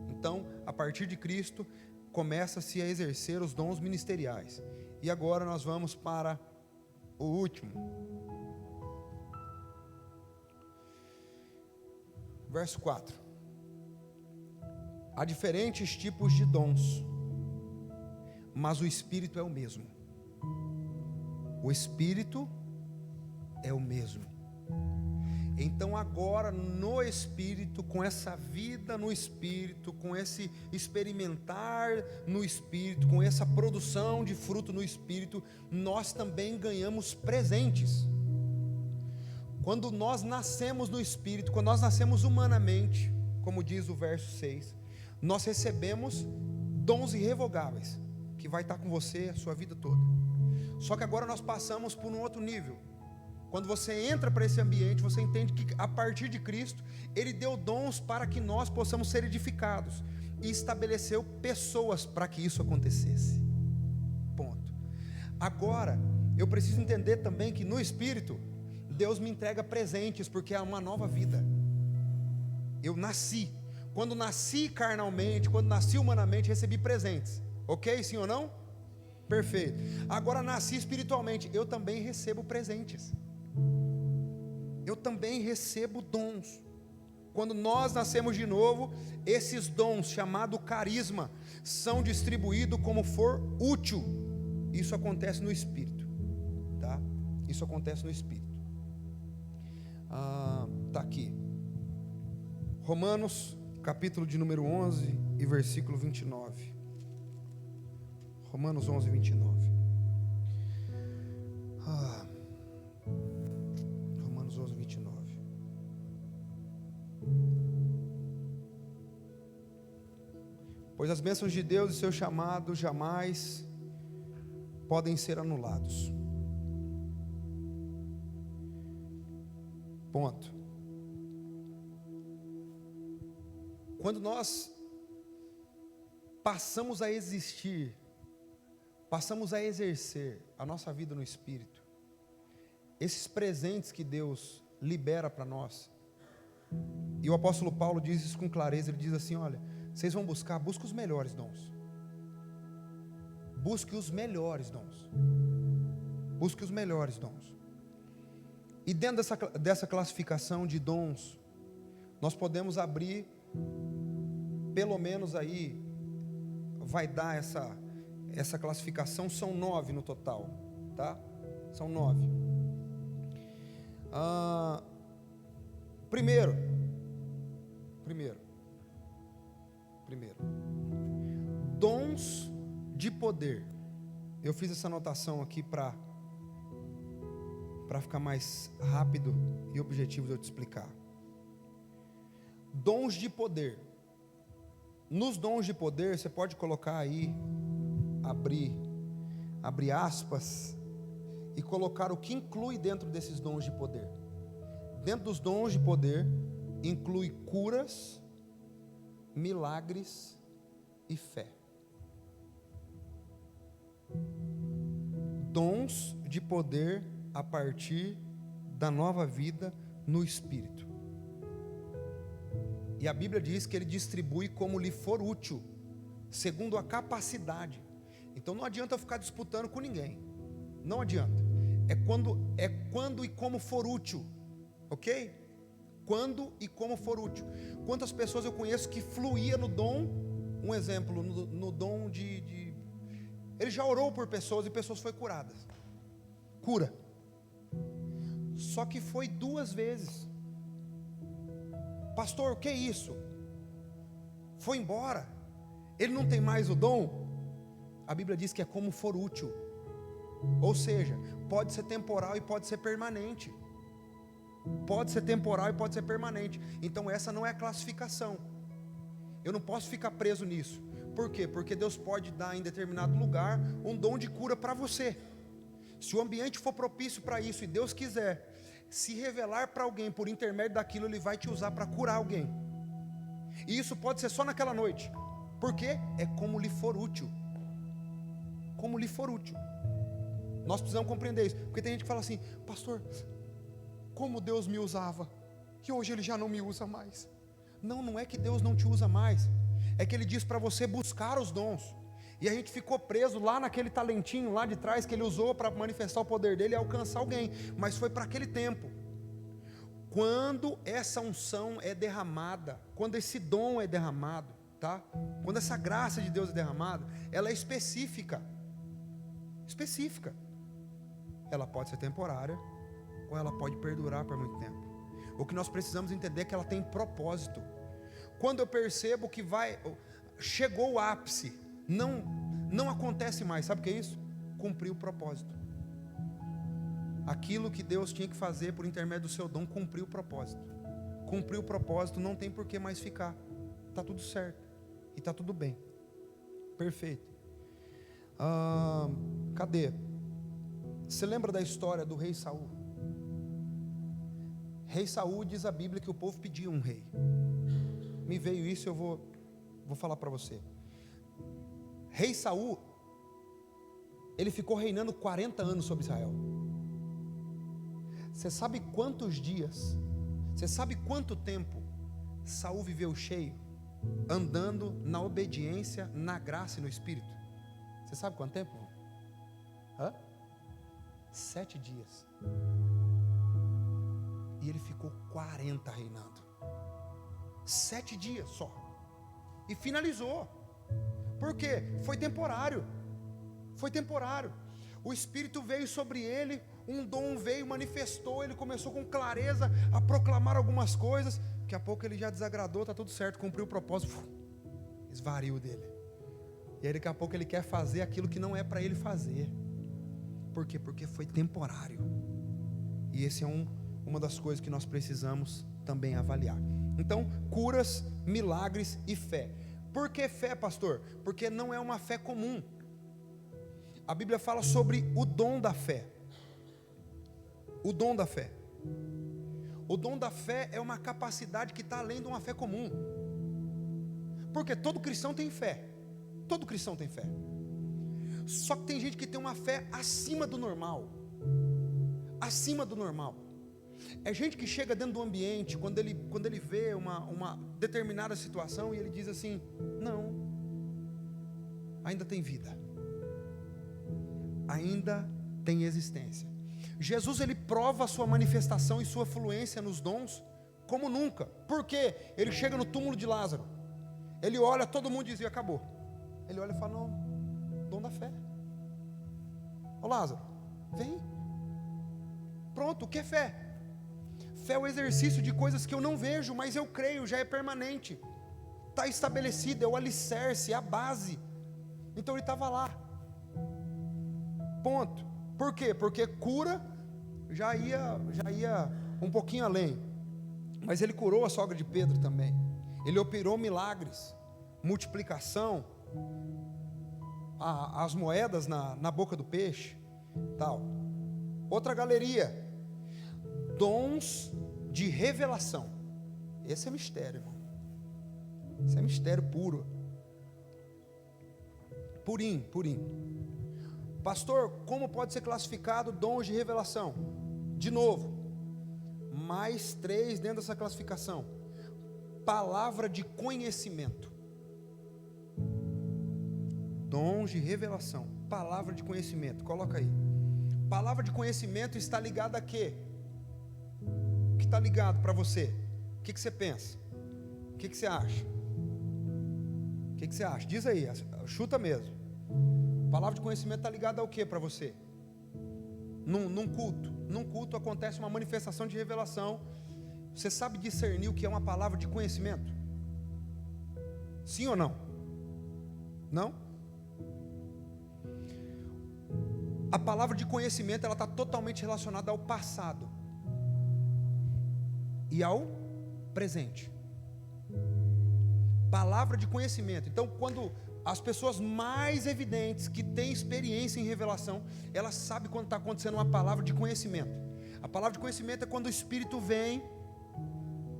Então, a partir de Cristo, começa-se a exercer os dons ministeriais. E agora nós vamos para o último. Verso 4. Há diferentes tipos de dons, mas o Espírito é o mesmo. O Espírito é o mesmo. Então agora no Espírito, com essa vida no Espírito, com esse experimentar no Espírito, com essa produção de fruto no Espírito, nós também ganhamos presentes. Quando nós nascemos no Espírito, quando nós nascemos humanamente, como diz o verso 6, nós recebemos dons irrevogáveis, que vai estar com você a sua vida toda. Só que agora nós passamos por um outro nível. Quando você entra para esse ambiente, você entende que a partir de Cristo, Ele deu dons para que nós possamos ser edificados, e estabeleceu pessoas para que isso acontecesse. Ponto. Agora, eu preciso entender também que no Espírito, Deus me entrega presentes, porque é uma nova vida. Eu nasci. Quando nasci carnalmente, quando nasci humanamente, recebi presentes. Ok? Sim ou não? Perfeito. Agora nasci espiritualmente, eu também recebo presentes. Eu também recebo dons. Quando nós nascemos de novo, esses dons, chamado carisma, são distribuídos como for útil. Isso acontece no Espírito, tá? Isso acontece no Espírito. Tá aqui. Romanos, capítulo de número 11 e versículo 29. Romanos 11, 29. Romanos 11, 29. Pois as bênçãos de Deus e seu chamado jamais podem ser anulados. Ponto. Quando nós passamos a existir, passamos a exercer a nossa vida no Espírito, esses presentes que Deus libera para nós, e o apóstolo Paulo diz isso com clareza, ele diz assim: olha, vocês vão busque os melhores dons. Busque os melhores dons. Busque os melhores dons. E dentro dessa classificação de dons, nós podemos abrir, pelo menos aí, vai dar essa classificação, são 9 no total, tá? São 9. Primeiro, dons de poder. Eu fiz essa anotação aqui para ficar mais rápido e objetivo de eu te explicar. Dons de poder. Nos dons de poder, você pode colocar aí, abrir aspas, e colocar o que inclui dentro desses dons de poder. Dentro dos dons de poder, inclui curas, milagres e fé. Dons de poder a partir da nova vida no Espírito. E a Bíblia diz que Ele distribui como lhe for útil, segundo a capacidade. Então não adianta ficar disputando com ninguém. Não adianta. É quando e como for útil. Ok? Quando e como for útil. Quantas pessoas eu conheço que fluía no dom, um exemplo, no dom de ele já orou por pessoas e pessoas foram curadas. Cura. Só que foi 2 vezes. Pastor, o que é isso? Foi embora. Ele não tem mais o dom? A Bíblia diz que é como for útil. Ou seja, pode ser temporal e pode ser permanente. Pode ser temporal e pode ser permanente. Então essa não é a classificação. Eu não posso ficar preso nisso. Por quê? Porque Deus pode dar em determinado lugar um dom de cura para você. Se o ambiente for propício para isso e Deus quiser se revelar para alguém por intermédio daquilo, Ele vai te usar para curar alguém. E isso pode ser só naquela noite. Por quê? É como lhe for útil. Como lhe for útil. Nós precisamos compreender isso. Porque tem gente que fala assim: pastor, como Deus me usava e hoje Ele já não me usa mais. Não é que Deus não te usa mais. É que Ele diz para você buscar os dons. E a gente ficou preso lá naquele talentinho lá de trás que Ele usou para manifestar o poder dEle e alcançar alguém. Mas foi para aquele tempo. Quando essa unção é derramada, quando esse dom é derramado, tá? Quando essa graça de Deus é derramada, ela é específica. Específica. Ela pode ser temporária ou ela pode perdurar por muito tempo. O que nós precisamos entender é que ela tem propósito. Quando eu percebo que chegou o ápice, não acontece mais, sabe o que é isso? Cumprir o propósito. aquilo que Deus tinha que fazer por intermédio do seu dom, cumpriu o propósito. Cumpriu o propósito, não tem por que mais ficar. Está tudo certo. E está tudo bem. Perfeito. Cadê? Você lembra da história do rei Saul? Rei Saul, diz a Bíblia que o povo pedia um rei. Me veio isso, eu vou falar para você. Rei Saul, ele ficou reinando 40 anos sobre Israel. Você sabe quantos dias, você sabe quanto tempo Saul viveu cheio, andando na obediência, na graça e no Espírito? Você sabe quanto tempo? 7 dias. E ele ficou 40 reinando. 7 dias só. E finalizou. Por quê? Foi temporário. Foi temporário. O Espírito veio sobre ele, um dom veio, manifestou, ele começou com clareza a proclamar algumas coisas. Daqui a pouco ele já desagradou, está tudo certo, cumpriu o propósito, esvariu dele. E aí daqui a pouco ele quer fazer aquilo que não é para ele fazer. Por quê? Porque foi temporário. E esse é uma das coisas que nós precisamos também avaliar. Então, curas, milagres e fé. Por que fé, pastor? Porque não é uma fé comum. A Bíblia fala sobre o dom da fé. O dom da fé. O dom da fé é uma capacidade que está além de uma fé comum. Porque todo cristão tem fé. Todo cristão tem fé. Só que tem gente que tem uma fé acima do normal. Acima do normal. É gente que chega dentro do ambiente, quando ele vê uma determinada situação, e ele diz assim: não, ainda tem vida, ainda tem existência. Jesus, ele prova a sua manifestação e sua fluência nos dons como nunca. Por quê? Ele chega no túmulo de Lázaro, ele olha, todo mundo dizia: acabou. Ele olha e fala: não, dom da fé. Ô Lázaro, vem. Pronto, o que é fé? Fé é o exercício de coisas que eu não vejo, mas eu creio, já é permanente, está estabelecido, é o alicerce, é a base. Então ele estava lá. Ponto. Por quê? Porque cura já ia um pouquinho além. Mas ele curou a sogra de Pedro também. Ele operou milagres, multiplicação, as moedas na boca do peixe, tal. Outra galeria, dons de revelação. Esse é mistério, irmão. Esse é mistério puro. Purinho. Pastor, como pode ser classificado dons de revelação? De novo, mais 3 dentro dessa classificação. Palavra de conhecimento. Dons de revelação. Palavra de conhecimento. Coloca aí. Palavra de conhecimento está ligada a quê? O que está ligado para você? O que você pensa? O que você acha? O que você acha? Diz aí, chuta mesmo. Palavra de conhecimento está ligada ao que para você? Num culto. Num culto acontece uma manifestação de revelação. Você sabe discernir o que é uma palavra de conhecimento? Sim ou não? Não? A palavra de conhecimento, ela está totalmente relacionada ao passado e ao presente. Palavra de conhecimento. Então, quando as pessoas mais evidentes, que têm experiência em revelação, elas sabem quando está acontecendo uma palavra de conhecimento. A palavra de conhecimento é quando o Espírito vem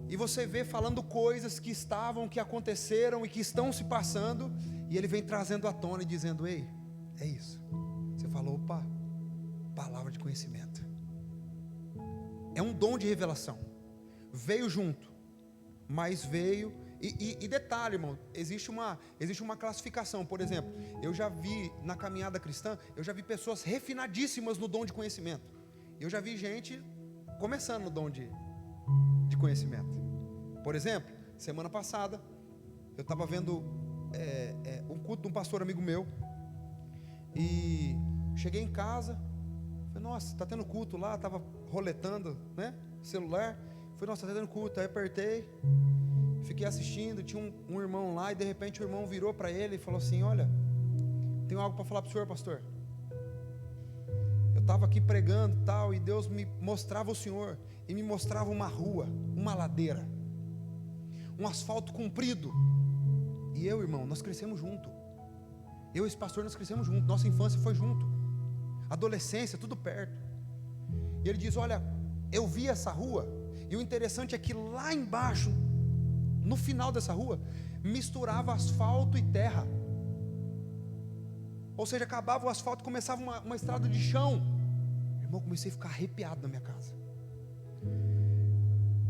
e você vê falando coisas que estavam, que aconteceram e que estão se passando, e ele vem trazendo à tona e dizendo: ei, é isso. Você falou: opa, palavra de conhecimento. É um dom de revelação. Veio junto, mas veio. E detalhe, irmão, existe uma classificação. Por exemplo, eu já vi na caminhada cristã, eu já vi pessoas refinadíssimas no dom de conhecimento. Eu já vi gente começando no dom de conhecimento. Por exemplo, semana passada, eu estava vendo um culto de um pastor amigo meu, e cheguei em casa, falei: nossa, está tendo culto lá, estava roletando, né, celular, falei: nossa, está tendo culto. Aí apertei, fiquei assistindo, tinha um irmão lá, e de repente o irmão virou para ele e falou assim: olha, tenho algo para falar para o senhor, pastor. Eu estava aqui pregando e tal, e Deus me mostrava o Senhor, e me mostrava uma rua, uma ladeira, um asfalto comprido. E eu, irmão, nós crescemos junto. Eu e esse pastor, nós crescemos junto. Nossa infância foi junto, adolescência, tudo perto. E ele diz: olha, eu vi essa rua, e o interessante é que lá embaixo, no final dessa rua, misturava asfalto e terra. Ou seja, acabava o asfalto, começava uma estrada de chão. Irmão, comecei a ficar arrepiado na minha casa.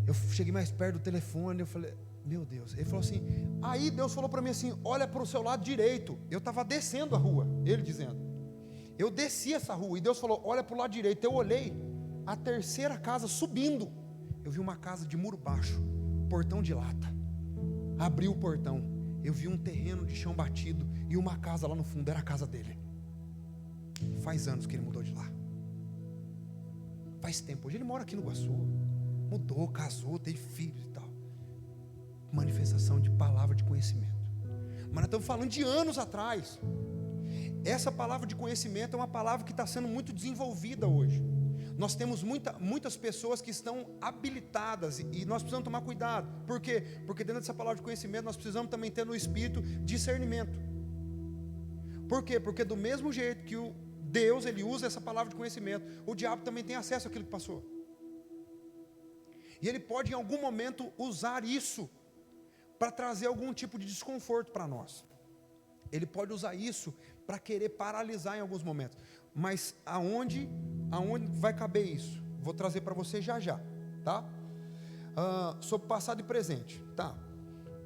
Eu cheguei mais perto do telefone, eu falei: meu Deus. Ele falou assim, aí Deus falou para mim assim: olha para o seu lado direito. Eu estava descendo a rua, ele dizendo. Eu desci essa rua, e Deus falou: olha para o lado direito. Eu olhei, a terceira casa subindo, eu vi uma casa de muro baixo, portão de lata. Abri o portão, eu vi um terreno de chão batido, e uma casa lá no fundo, era a casa dele. Faz anos que ele mudou de lá. Faz tempo, hoje ele mora aqui no Iguaçu. Mudou, casou, teve filhos e tal. Manifestação de palavra de conhecimento. Mas nós estamos falando de anos atrás. Essa palavra de conhecimento é uma palavra que está sendo muito desenvolvida hoje. Nós temos muitas pessoas que estão habilitadas, e nós precisamos tomar cuidado. Por quê? Porque dentro dessa palavra de conhecimento nós precisamos também ter no espírito discernimento. Por quê? Porque do mesmo jeito que o Deus, ele usa essa palavra de conhecimento, o diabo também tem acesso àquilo que passou. E ele pode em algum momento usar isso para trazer algum tipo de desconforto para nós. Ele pode usar isso para querer paralisar em alguns momentos. Mas aonde vai caber isso? Vou trazer para você já, tá? Sobre passado e presente, tá?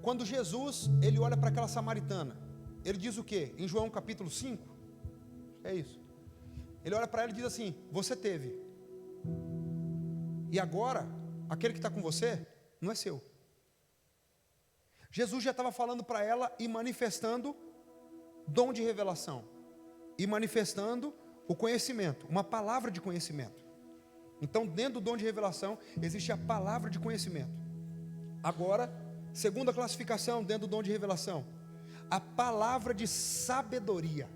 Quando Jesus, ele olha para aquela samaritana, ele diz o quê? Em João capítulo 5, é isso. Ele olha para ela e diz assim: você teve, e agora, aquele que está com você, não é seu. Jesus já estava falando para ela e manifestando dom de revelação, e manifestando o conhecimento, uma palavra de conhecimento. Então, dentro do dom de revelação, existe a palavra de conhecimento. Agora, segunda classificação dentro do dom de revelação, a palavra de sabedoria.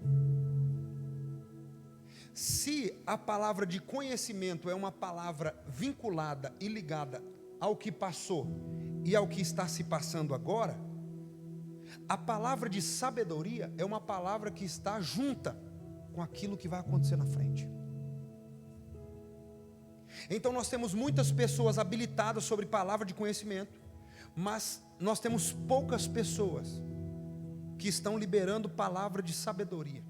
Se a palavra de conhecimento é uma palavra vinculada e ligada ao que passou e ao que está se passando agora, a palavra de sabedoria é uma palavra que está junta com aquilo que vai acontecer na frente. Então nós temos muitas pessoas habilitadas sobre palavra de conhecimento, mas nós temos poucas pessoas que estão liberando palavra de sabedoria,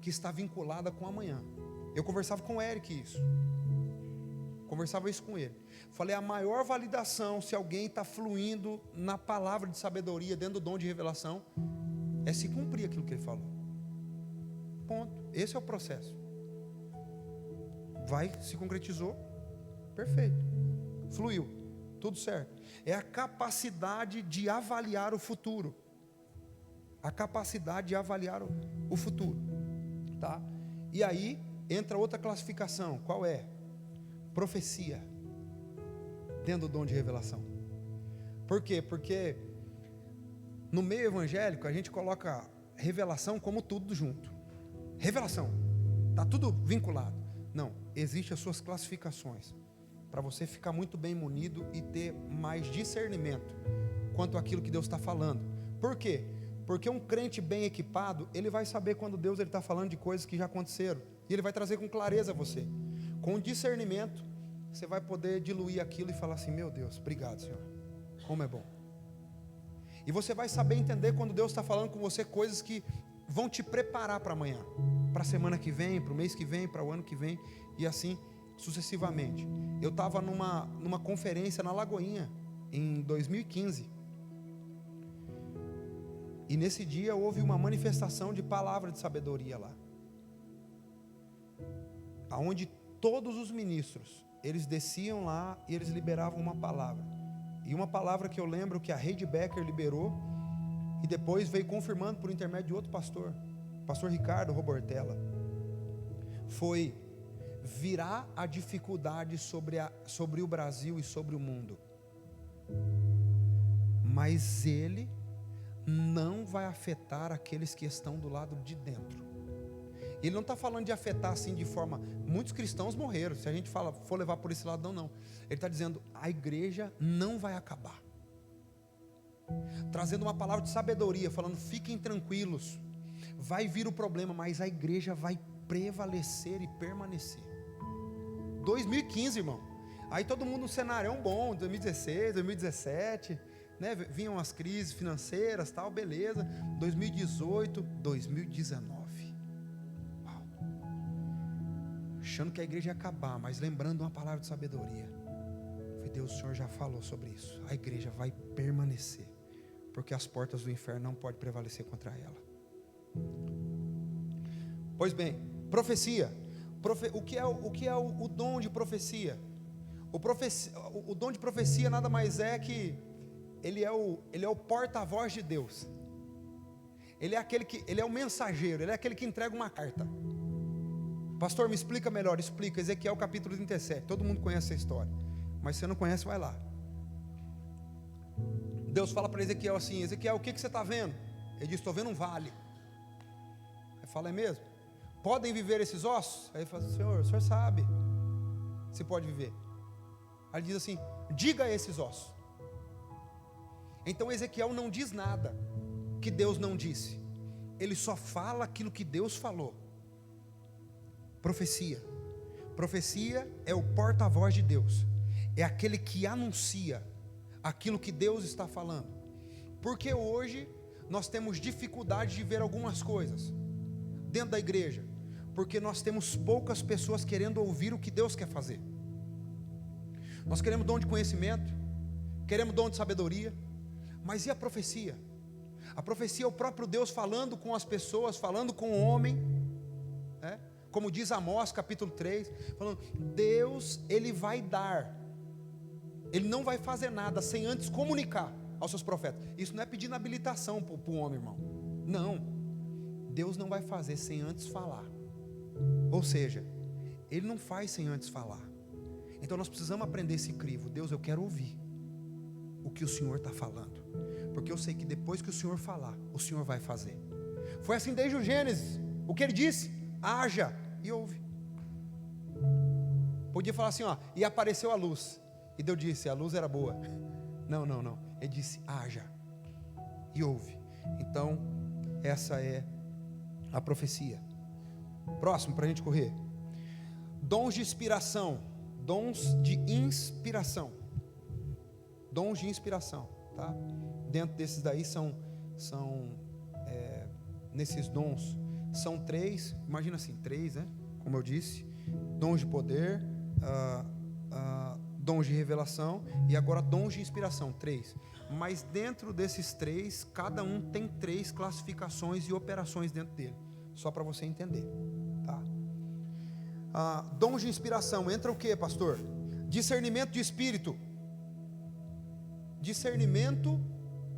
que está vinculada com amanhã. Eu conversava com o Eric isso. Conversava isso com ele. Falei, a maior validação, se alguém está fluindo na palavra de sabedoria, dentro do dom de revelação, é se cumprir aquilo que ele falou. Ponto. Esse é o processo. Se concretizou, perfeito. Fluiu, tudo certo. É a capacidade de avaliar o futuro. A capacidade de avaliar o futuro. Tá? E aí, entra outra classificação. Qual é? Profecia, dentro do dom de revelação. Por quê? Porque no meio evangélico a gente coloca revelação como tudo junto. Revelação, está tudo vinculado. Não, existem as suas classificações, para você ficar muito bem munido e ter mais discernimento quanto àquilo que Deus está falando. Por quê? Porque um crente bem equipado, ele vai saber quando Deus está falando de coisas que já aconteceram, e ele vai trazer com clareza a você. Com discernimento, você vai poder diluir aquilo e falar assim: meu Deus, obrigado, Senhor, como é bom. E você vai saber entender quando Deus está falando com você coisas que vão te preparar para amanhã, para a semana que vem, para o mês que vem, para o ano que vem, e assim sucessivamente. Eu estava numa conferência na Lagoinha, em 2015, e nesse dia houve uma manifestação de palavra de sabedoria lá, aonde todos os ministros, eles desciam lá e eles liberavam uma palavra. E uma palavra que eu lembro que a Heidi Becker liberou, e depois veio confirmando por intermédio de outro pastor, pastor Ricardo Robortella, foi: virá a dificuldade sobre o Brasil e sobre o mundo, mas ele não vai afetar aqueles que estão do lado de dentro. Ele não está falando de afetar assim de forma... Muitos cristãos morreram, se a gente for levar por esse lado, não. Ele está dizendo, a igreja não vai acabar. Trazendo uma palavra de sabedoria, falando, fiquem tranquilos. Vai vir o problema, mas a igreja vai prevalecer e permanecer. 2015, irmão. Aí todo mundo no cenarião bom, 2016, 2017, né? Vinham as crises financeiras, tal, beleza. 2018, 2019. Uau. Achando que a igreja ia acabar, mas lembrando uma palavra de sabedoria. Foi Deus, o Senhor já falou sobre isso. A igreja vai permanecer, porque as portas do inferno não podem prevalecer contra ela. Pois bem, profecia. O que é o dom de profecia? O dom de profecia nada mais é que ele é o porta-voz de Deus. Ele é o mensageiro, ele é aquele que entrega uma carta. Pastor, me explica melhor. Explica, Ezequiel capítulo 37. Todo mundo conhece essa história, mas se você não conhece, vai lá. Deus fala para Ezequiel assim: Ezequiel, o que você está vendo? Ele diz, estou vendo um vale. Ele fala, é mesmo? Podem viver esses ossos? Aí ele fala, Senhor, o Senhor sabe se pode viver. Aí ele diz assim, diga a esses ossos. Então Ezequiel não diz nada que Deus não disse. Ele só fala aquilo que Deus falou. Profecia. Profecia é o porta-voz de Deus. É aquele que anuncia aquilo que Deus está falando. Porque hoje nós temos dificuldade de ver algumas coisas dentro da igreja, porque nós temos poucas pessoas querendo ouvir o que Deus quer fazer. Nós queremos dom de conhecimento, queremos dom de sabedoria, mas e a profecia? A profecia é o próprio Deus falando com as pessoas, falando com o homem, né? Como diz Amós capítulo 3, falando, Deus, Ele vai dar, Ele não vai fazer nada sem antes comunicar aos seus profetas. Isso não é pedindo habilitação para o homem, irmão. Não, Deus não vai fazer sem antes falar. Ou seja, Ele não faz sem antes falar. Então nós precisamos aprender esse crivo. Deus, eu quero ouvir o que o Senhor está falando, porque eu sei que depois que o Senhor falar, o Senhor vai fazer. Foi assim desde o Gênesis. O que Ele disse? Haja, e ouve. Podia falar assim, ó, e apareceu a luz, e Deus disse, a luz era boa. Não, Ele disse, haja, e ouve. Então essa é a profecia. Próximo, para a gente correr. Dons de inspiração. Dons de inspiração. Dons de inspiração, tá? Dentro desses daí nesses dons, são 3, imagina assim, 3, né? Como eu disse, dons de poder, dons de revelação e agora dons de inspiração, 3. Mas dentro desses 3, cada um tem 3 classificações e operações dentro dele, só para você entender, tá? Dons de inspiração, entra o que, pastor? Discernimento de espírito. Discernimento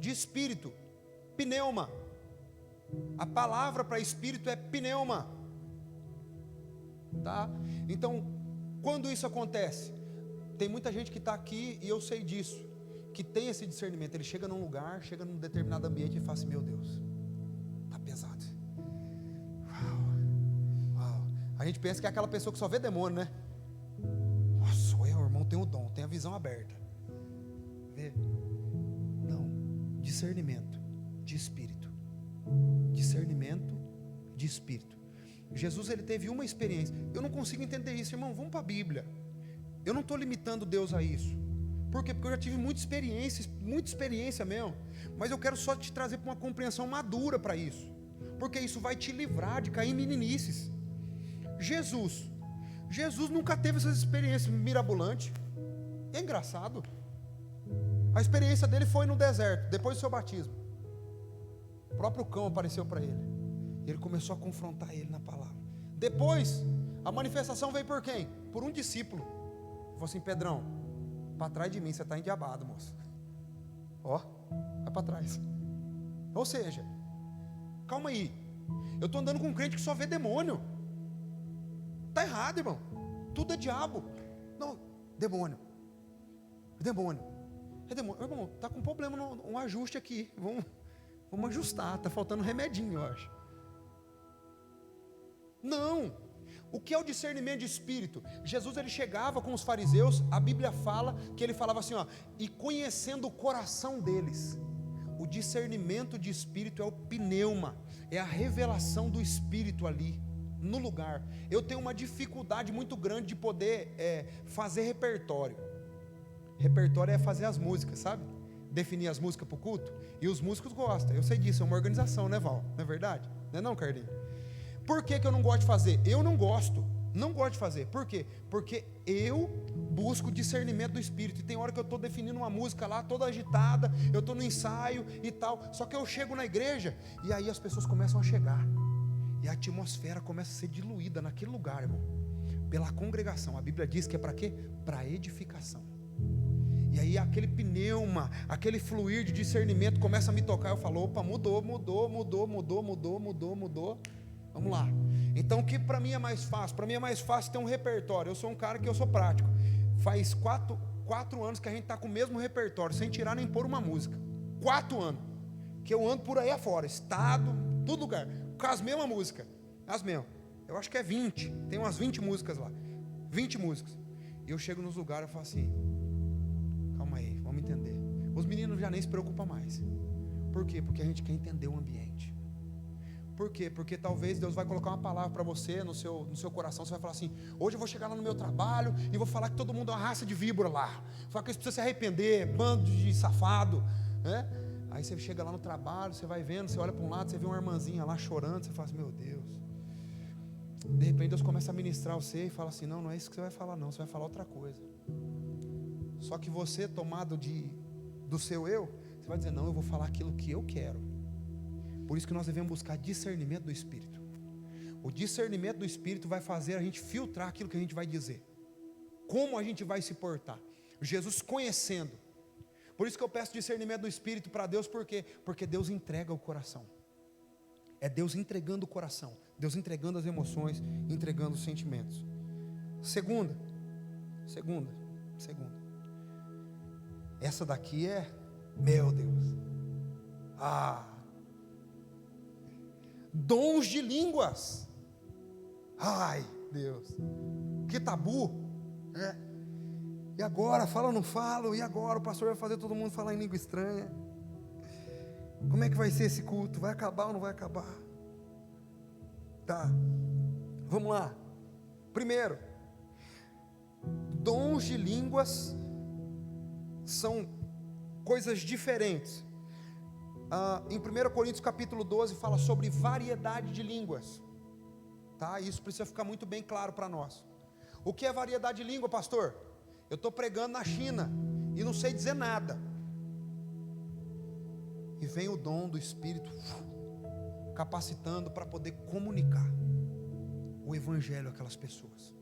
de espírito. Pneuma. A palavra para espírito é pneuma, tá? Então, quando isso acontece, tem muita gente que está aqui, e eu sei disso, que tem esse discernimento. Ele chega num lugar, chega num determinado ambiente e fala assim, meu Deus, está pesado. Uau. A gente pensa que é aquela pessoa que só vê demônio, né? Nossa, sou eu, irmão, tenho o dom, tenho a visão aberta. Vê? Não, discernimento de espírito. Discernimento de espírito. Jesus, ele teve uma experiência. Eu não consigo entender isso, irmão. Vamos para a Bíblia. Eu não estou limitando Deus a isso. Por quê? Porque eu já tive muita experiência mesmo. Mas eu quero só te trazer para uma compreensão madura para isso, porque isso vai te livrar de cair em meninices. Jesus nunca teve essas experiências mirabolantes. É engraçado. A experiência dele foi no deserto, depois do seu batismo. O próprio cão apareceu para ele. Ele começou a confrontar ele na palavra. Depois, a manifestação veio por quem? Por um discípulo. Ele falou assim, Pedrão, para trás de mim, você está endiabado, moço. Ó, vai para trás. Ou seja, calma aí. Eu estou andando com um crente que só vê demônio. Está errado, irmão. Tudo é diabo. Não, demônio. Demônio. É demônio. Irmão, está com um problema, um ajuste aqui. Vamos ajustar. Está faltando um remedinho, eu acho. Não. O que é o discernimento de espírito? Jesus, ele chegava com os fariseus, a Bíblia fala que ele falava assim, ó, e conhecendo o coração deles. O discernimento de espírito é o pneuma, é a revelação do espírito ali, no lugar. Eu tenho uma dificuldade muito grande de poder fazer repertório. Repertório é fazer as músicas, sabe? Definir as músicas para o culto. E os músicos gostam, eu sei disso, é uma organização, né, Val? Não é verdade? Não é não, Carlinhos? Por que eu não gosto de fazer? Eu não gosto de fazer. Por quê? Porque eu busco discernimento do Espírito. E tem hora que eu estou definindo uma música lá, toda agitada, eu estou no ensaio e tal. Só que eu chego na igreja e aí as pessoas começam a chegar. E a atmosfera começa a ser diluída naquele lugar, irmão. Pela congregação. A Bíblia diz que é para quê? Para edificação. E aí aquele pneuma, aquele fluir de discernimento começa a me tocar. Eu falo, opa, mudou. Vamos lá. Então o que para mim é mais fácil? Para mim é mais fácil ter um repertório. Eu sou um cara que eu sou prático. Faz 4 anos que a gente está com o mesmo repertório, sem tirar nem pôr uma música. 4 anos. Que eu ando por aí afora, estado, todo lugar, com as mesmas músicas. As mesmas. Eu acho que é 20. Tem umas 20 músicas lá. 20 músicas. E eu chego nos lugares e falo assim, calma aí, vamos entender. Os meninos já nem se preocupam mais. Por quê? Porque a gente quer entender o ambiente. Por quê? Porque talvez Deus vai colocar uma palavra para você no seu coração. Você vai falar assim, hoje eu vou chegar lá no meu trabalho e vou falar que todo mundo é uma raça de víbora lá. Falar que eles precisam se arrepender, bando de safado, né? Aí você chega lá no trabalho, você vai vendo, você olha para um lado, você vê uma irmãzinha lá chorando, você fala assim, meu Deus. De repente Deus começa a ministrar você e fala assim, não é isso que você vai falar não, você vai falar outra coisa. Só que você, tomado do seu eu, você vai dizer, não, eu vou falar aquilo que eu quero. Por isso que nós devemos buscar discernimento do Espírito. O discernimento do Espírito vai fazer a gente filtrar aquilo que a gente vai dizer. Como a gente vai se portar. Jesus conhecendo. Por isso que eu peço discernimento do Espírito para Deus, por quê? Porque Deus entrega o coração. É Deus entregando o coração. Deus entregando as emoções, entregando os sentimentos. Segunda. Essa daqui é, meu Deus. Dons de línguas. Ai, Deus, que tabu, né? E agora, falo ou não falo? E agora o pastor vai fazer todo mundo falar em língua estranha? Como é que vai ser esse culto? Vai acabar ou não vai acabar? Tá, vamos lá. Primeiro, dons de línguas são coisas diferentes. Em 1 Coríntios capítulo 12 fala sobre variedade de línguas, tá? Isso precisa ficar muito bem claro para nós. O que é variedade de língua, pastor? Eu estou pregando na China e não sei dizer nada, e vem o dom do Espírito capacitando para poder comunicar o Evangelho àquelas pessoas.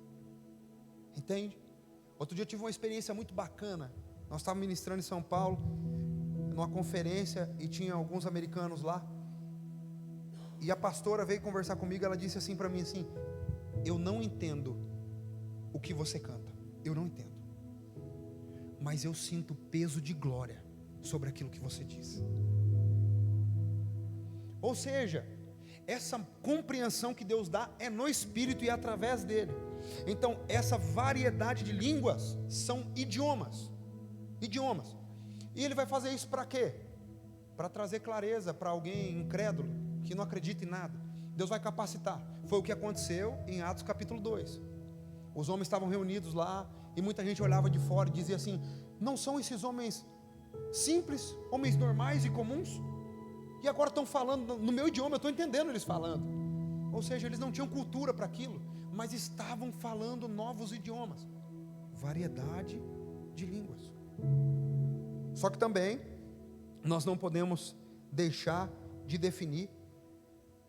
Entende? Outro dia eu tive uma experiência muito bacana. Nós estávamos ministrando em São Paulo, numa conferência, e tinha alguns americanos lá, e a pastora veio conversar comigo. Ela disse assim para mim assim, eu não entendo o que você canta, eu não entendo, mas eu sinto peso de glória sobre aquilo que você diz. Ou seja, essa compreensão que Deus dá é no Espírito e é através dele. Então essa variedade de línguas são idiomas. E ele vai fazer isso para quê? Para trazer clareza para alguém incrédulo, que não acredita em nada. Deus vai capacitar. Foi o que aconteceu em Atos capítulo 2. Os homens estavam reunidos lá, e muita gente olhava de fora e dizia assim, não são esses homens simples, homens normais e comuns? E agora estão falando no meu idioma, eu estou entendendo eles falando. Ou seja, eles não tinham cultura para aquilo, mas estavam falando novos idiomas. Variedade de línguas. Só que também nós não podemos deixar de definir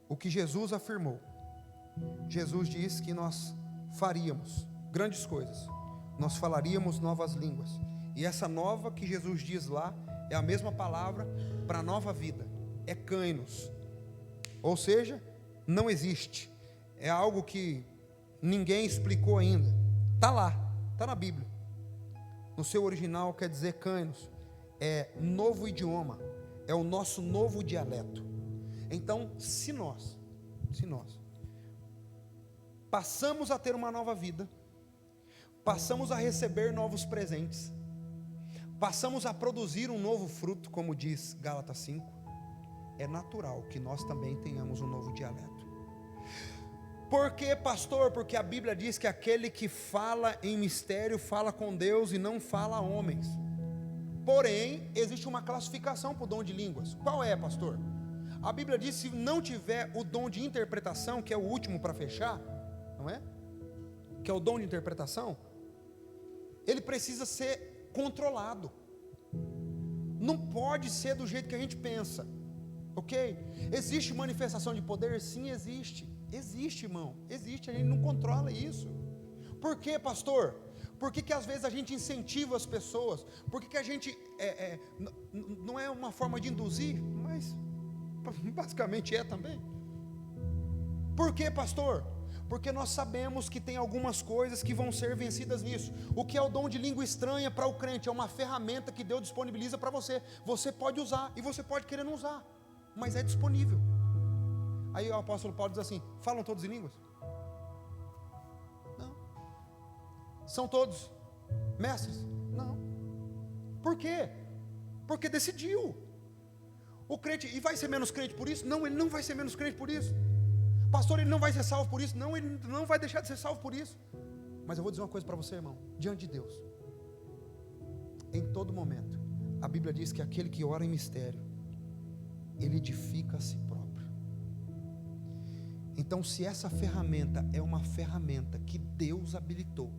o que Jesus afirmou. Jesus disse que nós faríamos grandes coisas, nós falaríamos novas línguas, e essa nova que Jesus diz lá é a mesma palavra para nova vida, é kainos. Ou seja, não existe, é algo que ninguém explicou ainda, está lá, está na Bíblia. No seu original quer dizer kainos, é novo idioma, é o nosso novo dialeto. Então, se nós passamos a ter uma nova vida, passamos a receber novos presentes, passamos a produzir um novo fruto, como diz Gálatas 5, é natural que nós também tenhamos um novo dialeto. Por quê, pastor? Porque a Bíblia diz que aquele que fala em mistério fala com Deus e não fala a homens. Porém, existe uma classificação para o dom de línguas. Qual é, pastor? A Bíblia diz que se não tiver o dom de interpretação, que é o último para fechar, não é? Que é o dom de interpretação, ele precisa ser controlado. Não pode ser do jeito que a gente pensa, ok? Existe manifestação de poder? Sim, existe. Existe, irmão, existe, a gente não controla isso. Por quê, pastor? Por que às vezes a gente incentiva as pessoas? Por que a gente, não é uma forma de induzir, mas basicamente é também. Por quê, pastor? Porque nós sabemos que tem algumas coisas que vão ser vencidas nisso. O que é o dom de língua estranha para o crente? É uma ferramenta que Deus disponibiliza para você. Você pode usar e você pode querer não usar, mas é disponível. Aí o apóstolo Paulo diz assim: falam todos em línguas? Não. São todos mestres? Não. Por quê? Porque decidiu. O crente, e vai ser menos crente por isso? Não, ele não vai ser menos crente por isso. Pastor, ele não vai ser salvo por isso? Não, ele não vai deixar de ser salvo por isso. Mas eu vou dizer uma coisa para você, irmão, diante de Deus, em todo momento, a Bíblia diz que aquele que ora em mistério, ele edifica a si próprio. Então, se essa ferramenta é uma ferramenta que Deus habilitou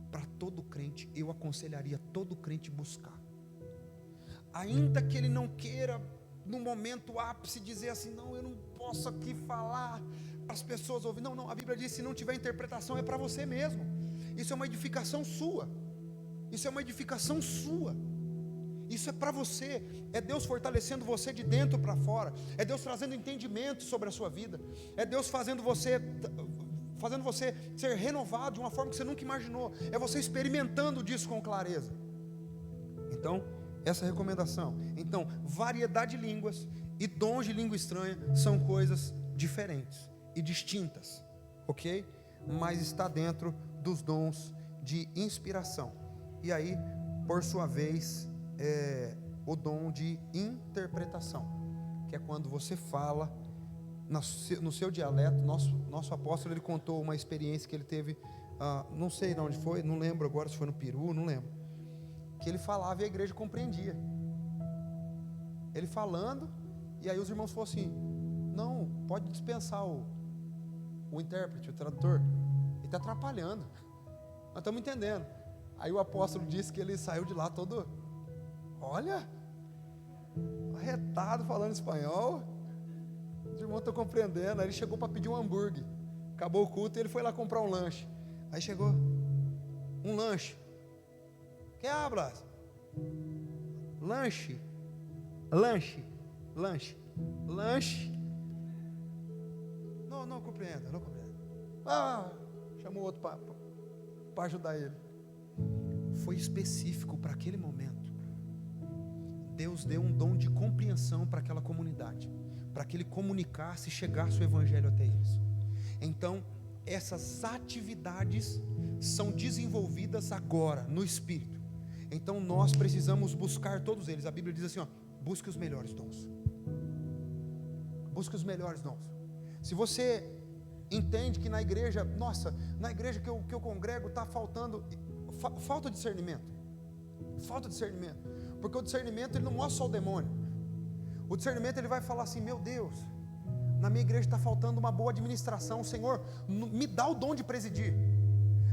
para todo crente, eu aconselharia todo crente buscar. Ainda que ele não queira, no momento ápice, dizer assim: não, eu não posso aqui falar para as pessoas ouvir. Não, a Bíblia diz: se não tiver interpretação, é para você mesmo. Isso é uma edificação sua. Isso é uma edificação sua. Isso é para você, é Deus fortalecendo você de dentro para fora, é Deus trazendo entendimento sobre a sua vida, é Deus fazendo você ser renovado de uma forma que você nunca imaginou, é você experimentando disso com clareza. Então, essa recomendação. Então, variedade de línguas e dons de língua estranha são coisas diferentes e distintas, ok? Mas está dentro dos dons de inspiração. E aí, por sua vez, o dom de interpretação, que é quando você fala no seu dialeto. Nosso apóstolo, ele contou uma experiência que ele teve, não sei de onde foi, não lembro agora se foi no Peru, não lembro, que ele falava e a igreja compreendia, ele falando, e aí os irmãos falaram assim: não, pode dispensar o intérprete, o tradutor, ele está atrapalhando, nós estamos entendendo. Aí o apóstolo disse que ele saiu de lá todo, olha, arretado, falando espanhol. Os irmãos estão compreendendo. Aí ele chegou para pedir um hambúrguer. Acabou o culto e ele foi lá comprar um lanche. Aí chegou um lanche. Que hablas? Lanche. Não compreendo. Chamou outro para ajudar ele. Foi específico para aquele momento. Deus deu um dom de compreensão para aquela comunidade, para que ele comunicasse e chegasse o evangelho até eles. Então, essas atividades são desenvolvidas agora no Espírito. Então nós precisamos buscar todos eles. A Bíblia diz assim, busque os melhores dons. Busque os melhores dons. Se você entende que na igreja, na igreja que eu congrego está faltando, falta discernimento. Falta discernimento. Porque o discernimento, ele não mostra só o demônio. O discernimento, ele vai falar assim: meu Deus, na minha igreja está faltando uma boa administração. Senhor, me dá o dom de presidir.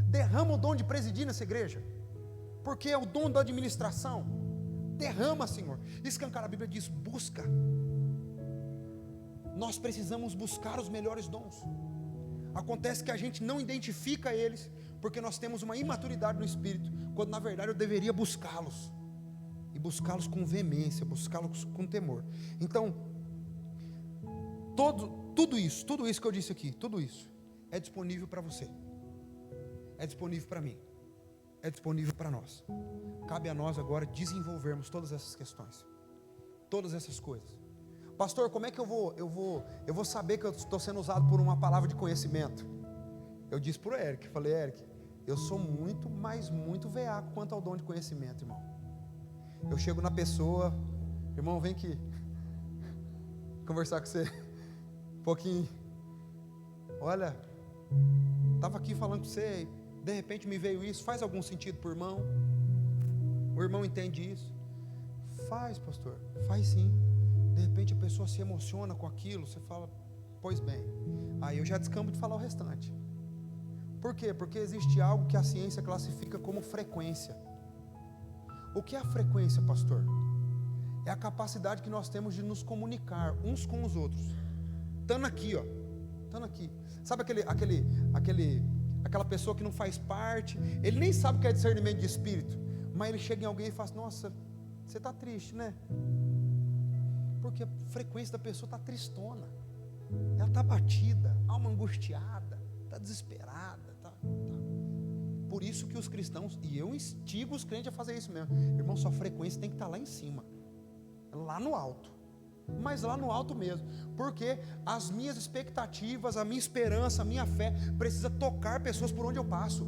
Derrama o dom de presidir nessa igreja, porque é o dom da administração. Derrama, Senhor. Escancar, a Bíblia diz: busca. Nós precisamos buscar os melhores dons. Acontece que a gente não identifica eles, porque nós temos uma imaturidade no Espírito, quando na verdade eu deveria buscá-los, e buscá-los com veemência, buscá-los com temor. Então, tudo isso que eu disse aqui, tudo isso é disponível para você, é disponível para mim, é disponível para nós. Cabe a nós agora desenvolvermos todas essas questões, todas essas coisas. Pastor, como é que eu vou saber que eu estou sendo usado por uma palavra de conhecimento? Eu disse para o Eric, falei, Eric, eu sou muito, mas muito veaco quanto ao dom de conhecimento, irmão. Eu chego na pessoa, irmão, vem aqui, conversar com você um pouquinho. Olha, estava aqui falando com você, de repente me veio isso, faz algum sentido para o irmão? O irmão entende isso? Faz, pastor, faz sim. De repente a pessoa se emociona com aquilo, você fala, pois bem. Aí eu já descambo de falar o restante. Por quê? Porque existe algo que a ciência classifica como frequência. O que é a frequência, pastor? É a capacidade que nós temos de nos comunicar uns com os outros. Estando aqui, ó. Estando aqui. Sabe aquela pessoa que não faz parte, ele nem sabe o que é discernimento de espírito, mas ele chega em alguém e fala assim, nossa, você está triste, né? Porque a frequência da pessoa está tristona. Ela está batida, alma angustiada, está desesperada. Por isso que os cristãos, e eu instigo os crentes a fazer isso mesmo. Irmão, sua frequência tem que estar lá em cima, lá no alto. Mas lá no alto mesmo. Porque as minhas expectativas, a minha esperança, a minha fé precisa tocar pessoas por onde eu passo.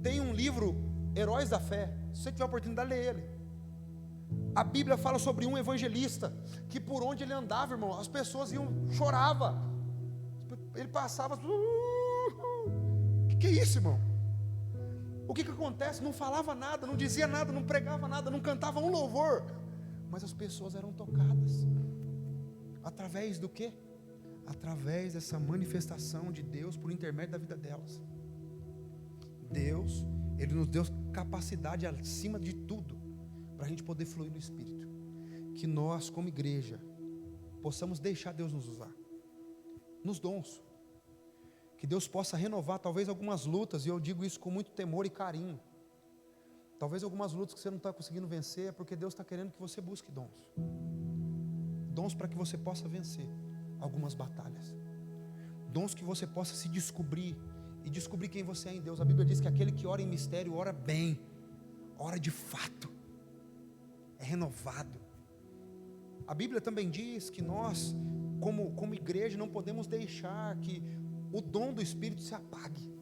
Tem um livro, Heróis da Fé. Se você tiver a oportunidade, lê ele. A Bíblia fala sobre um evangelista que por onde ele andava, irmão, as pessoas choravam. Ele passava, que é isso, irmão? O que acontece? Não falava nada, não dizia nada, não pregava nada, não cantava um louvor, mas as pessoas eram tocadas. Através do quê? Através dessa manifestação de Deus por intermédio da vida delas. Deus, Ele nos deu capacidade acima de tudo para a gente poder fluir no Espírito. Que nós, como igreja, possamos deixar Deus nos usar nos dons. Que Deus possa renovar talvez algumas lutas, e eu digo isso com muito temor e carinho. Talvez algumas lutas que você não está conseguindo vencer é porque Deus está querendo que você busque dons. Dons para que você possa vencer algumas batalhas. Dons que você possa se descobrir e descobrir quem você é em Deus. A Bíblia diz que aquele que ora em mistério ora bem, ora de fato, é renovado. A Bíblia também diz que nós, como igreja, não podemos deixar que o dom do Espírito se apague.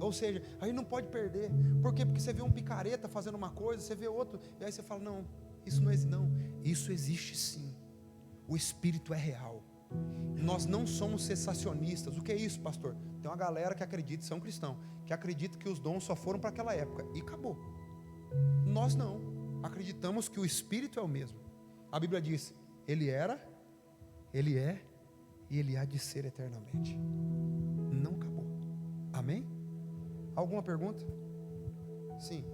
Ou seja, a gente não pode perder. Por quê? Porque você vê um picareta fazendo uma coisa, você vê outro, e aí você fala, não, isso não existe. Não, isso existe sim. O Espírito é real. Nós não somos cessacionistas. O que é isso, pastor? Tem uma galera que acredita, são cristãos, que acredita que os dons só foram para aquela época, e acabou. Nós não, acreditamos que o Espírito é o mesmo. A Bíblia diz, Ele era, Ele é, e Ele há de ser eternamente. Não acabou. Amém? Alguma pergunta? Sim.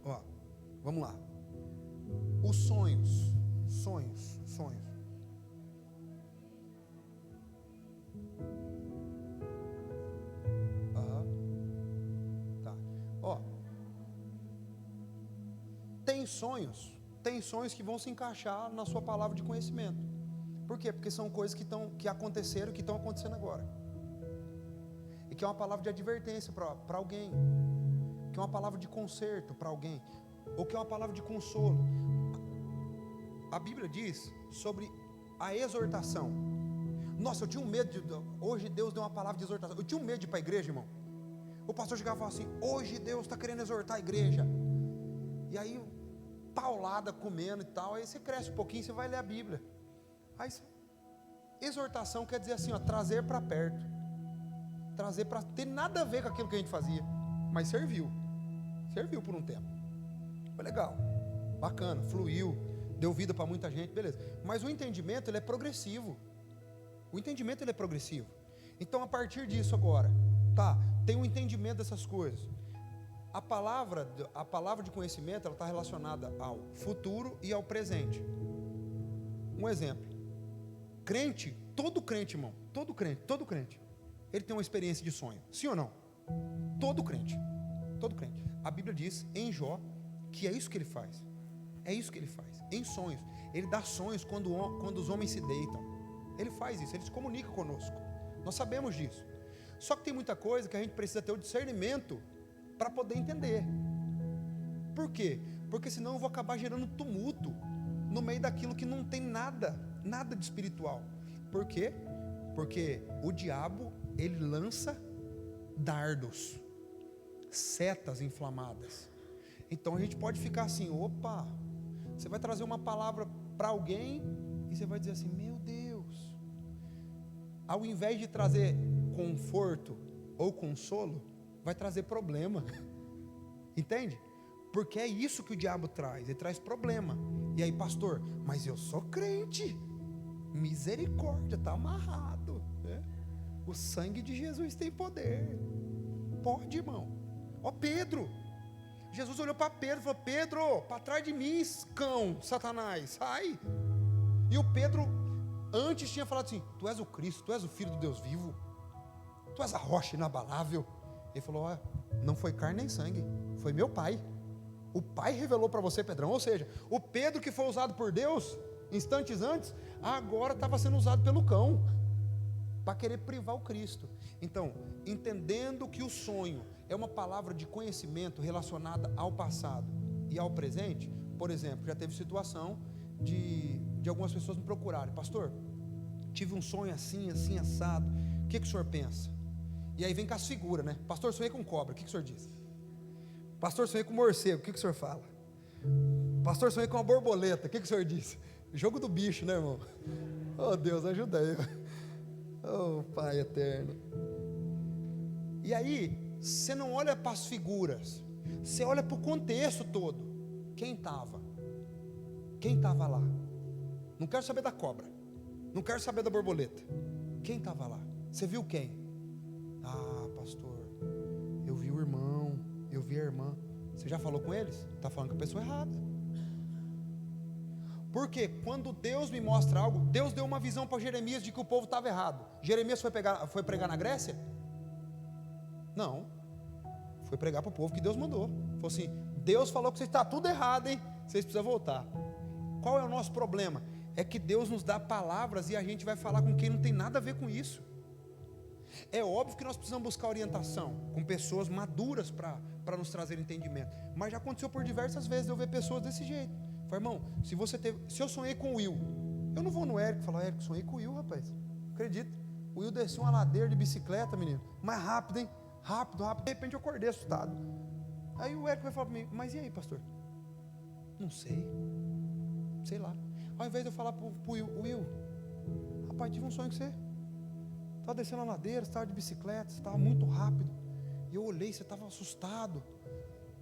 Ó, vamos lá. Os sonhos. Tá. Ó, tem sonhos que vão se encaixar na sua palavra de conhecimento. Por quê? Porque são coisas que aconteceram e que estão acontecendo agora. E que é uma palavra de advertência para alguém, que é uma palavra de conserto para alguém, ou que é uma palavra de consolo. A Bíblia diz sobre a exortação. Nossa, eu tinha um medo hoje Deus deu uma palavra de exortação. Eu tinha um medo de ir para a igreja, irmão. O pastor chegava e falava assim, hoje Deus está querendo exortar a igreja. E aí, paulada, comendo e tal. Aí você cresce um pouquinho, você vai ler a Bíblia. Aí, exortação quer dizer assim, ó, trazer para perto. Trazer para ter nada a ver com aquilo que a gente fazia. Mas serviu por um tempo. Foi legal, bacana, fluiu, deu vida para muita gente, beleza. Mas o entendimento, ele é progressivo. Então, a partir disso agora, tá, tem um entendimento dessas coisas. A palavra de conhecimento, ela está relacionada ao futuro e ao presente. Um exemplo. Crente, todo crente, irmão, todo crente, ele tem uma experiência de sonho. Sim ou não? Todo crente. Todo crente. A Bíblia diz em Jó que é isso que ele faz. É isso que ele faz. Em sonhos. Ele dá sonhos quando os homens se deitam. Ele faz isso, ele se comunica conosco. Nós sabemos disso. Só que tem muita coisa que a gente precisa ter o discernimento para poder entender. Por quê? Porque senão eu vou acabar gerando tumulto no meio daquilo que não tem nada de espiritual. Por quê? Porque o diabo, ele lança dardos, setas inflamadas. Então a gente pode ficar assim, opa, você vai trazer uma palavra para alguém e você vai dizer assim, meu Deus, ao invés de trazer conforto ou consolo, vai trazer problema. Entende? Porque é isso que o diabo traz, ele traz problema. E aí, pastor, mas eu sou crente, misericórdia, está amarrado, né? O sangue de Jesus tem poder. Pode, irmão. Ó Pedro, Jesus olhou para Pedro e falou, Pedro, para trás de mim, cão, Satanás, sai. E o Pedro antes tinha falado assim, tu és o Cristo, tu és o Filho do Deus vivo, tu és a rocha inabalável. Ele falou, ó, não foi carne nem sangue, foi meu Pai. O Pai revelou para você, Pedrão. Ou seja, o Pedro que foi usado por Deus instantes antes, agora estava sendo usado pelo cão para querer privar o Cristo. Então, entendendo que o sonho é uma palavra de conhecimento relacionada ao passado e ao presente. Por exemplo, já teve situação de algumas pessoas me procurarem, pastor, tive um sonho assim, assim, assado, o que o senhor pensa? E aí vem com as figuras, né? Pastor, sonhei com cobra, o que o senhor diz? Pastor, sonhei com morcego, o que o senhor fala? Pastor, sonhei com uma borboleta, o que o senhor diz? Jogo do bicho, né, irmão? Oh Deus, ajuda eu. Oh Pai eterno. E aí, você não olha para as figuras, você olha para o contexto todo. Quem estava? Quem estava lá? Não quero saber da cobra, não quero saber da borboleta. Quem estava lá? Você viu quem? Ah, pastor, eu vi o irmão, eu vi a irmã. Você já falou com eles? Está falando com a pessoa errada. Porque quando Deus me mostra algo, Deus deu uma visão para Jeremias de que o povo estava errado. Jeremias foi pregar na Grécia? Não, foi pregar para o povo que Deus mandou. Falou assim, Deus falou que vocês estão tudo errado, hein? Vocês precisam voltar. Qual é o nosso problema? É que Deus nos dá palavras e a gente vai falar com quem não tem nada a ver com isso. É óbvio que nós precisamos buscar orientação com pessoas maduras para nos trazer entendimento. Mas já aconteceu por diversas vezes eu ver pessoas desse jeito. Falei, irmão, se eu sonhei com o Will, eu não vou no Érico e falar, Érico, sonhei com o Will, rapaz. Acredita? O Will desceu uma ladeira de bicicleta, menino. Mais rápido, hein? Rápido. De repente eu acordei assustado. Aí o Érico vai falar para mim, mas e aí, pastor? Não sei. Sei lá. Ao invés de eu falar para o Will, rapaz, tive um sonho com você. Estava descendo a ladeira, você estava de bicicleta, você estava muito rápido. E eu olhei, você estava assustado.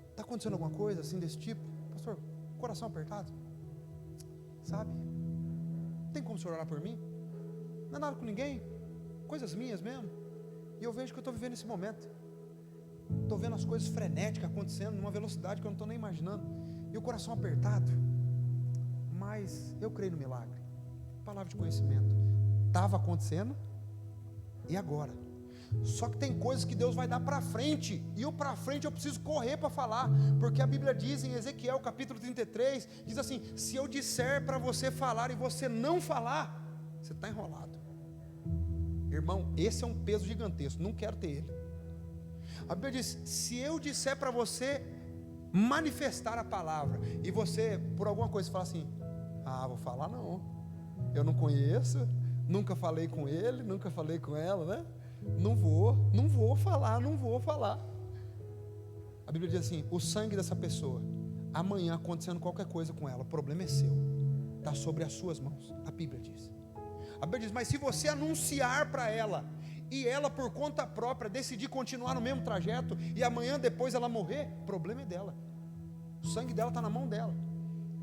Está acontecendo alguma coisa assim desse tipo? Pastor, coração apertado? Sabe? Tem como o senhor orar por mim? Não é nada com ninguém. Coisas minhas mesmo. E eu vejo que eu estou vivendo esse momento. Estou vendo as coisas frenéticas acontecendo numa velocidade que eu não estou nem imaginando. E o coração apertado. Mas eu creio no milagre. Palavra de conhecimento. Estava acontecendo. E agora? Só que tem coisas que Deus vai dar para frente, e o para frente eu preciso correr para falar, porque a Bíblia diz em Ezequiel capítulo 33, diz assim, se eu disser para você falar e você não falar, você está enrolado. Irmão, esse é um peso gigantesco, não quero ter ele. A Bíblia diz, se eu disser para você manifestar a palavra, e você por alguma coisa fala assim, vou falar não, eu não conheço, nunca falei com ele, nunca falei com ela, né? Não vou falar. A Bíblia diz assim, o sangue dessa pessoa, amanhã acontecendo qualquer coisa com ela, o problema é seu, está sobre as suas mãos. A Bíblia diz, mas se você anunciar para ela, e ela por conta própria decidir continuar no mesmo trajeto, e amanhã depois ela morrer, o problema é dela, o sangue dela está na mão dela.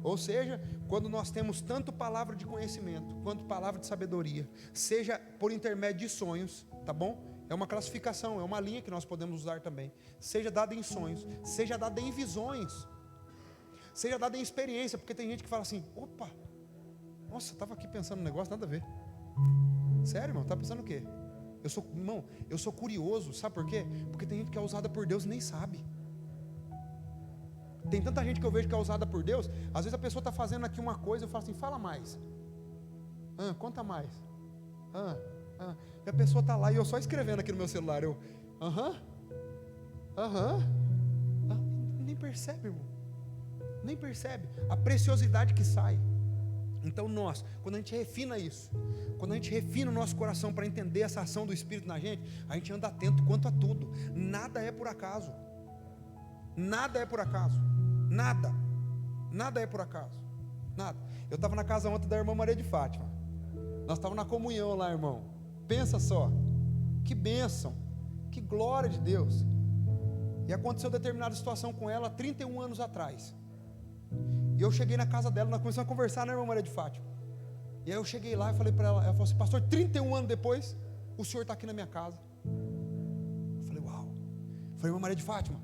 Ou seja, quando nós temos tanto palavra de conhecimento, quanto palavra de sabedoria, seja por intermédio de sonhos, tá bom? É uma classificação, é uma linha que nós podemos usar também. Seja dada em sonhos, seja dada em visões, seja dada em experiência, porque tem gente que fala assim, opa, nossa, estava aqui pensando um negócio, nada a ver. Sério, irmão, está pensando o quê? Eu sou curioso, sabe por quê? Porque tem gente que é usada por Deus e nem sabe. Tem tanta gente que eu vejo que é usada por Deus. Às vezes a pessoa está fazendo aqui uma coisa, eu falo assim, fala mais. Conta mais. E a pessoa está lá e eu só escrevendo aqui no meu celular. Eu, nem percebe, irmão. Nem percebe a preciosidade que sai. Então nós, quando a gente refina isso, quando a gente refina o nosso coração para entender essa ação do Espírito na gente, a gente anda atento quanto a tudo. Nada é por acaso. Nada é por acaso. Nada. Nada é por acaso. Nada. Eu estava na casa ontem da irmã Maria de Fátima. Nós estávamos na comunhão lá, irmão. Pensa só. Que bênção. Que glória de Deus. E aconteceu determinada situação com ela 31 anos atrás. E eu cheguei na casa dela, nós começamos a conversar, né, irmã Maria de Fátima? E aí eu cheguei lá e falei para ela, ela falou assim, pastor, 31 anos depois, o senhor está aqui na minha casa. Eu falei, uau. Eu falei, irmã Maria de Fátima,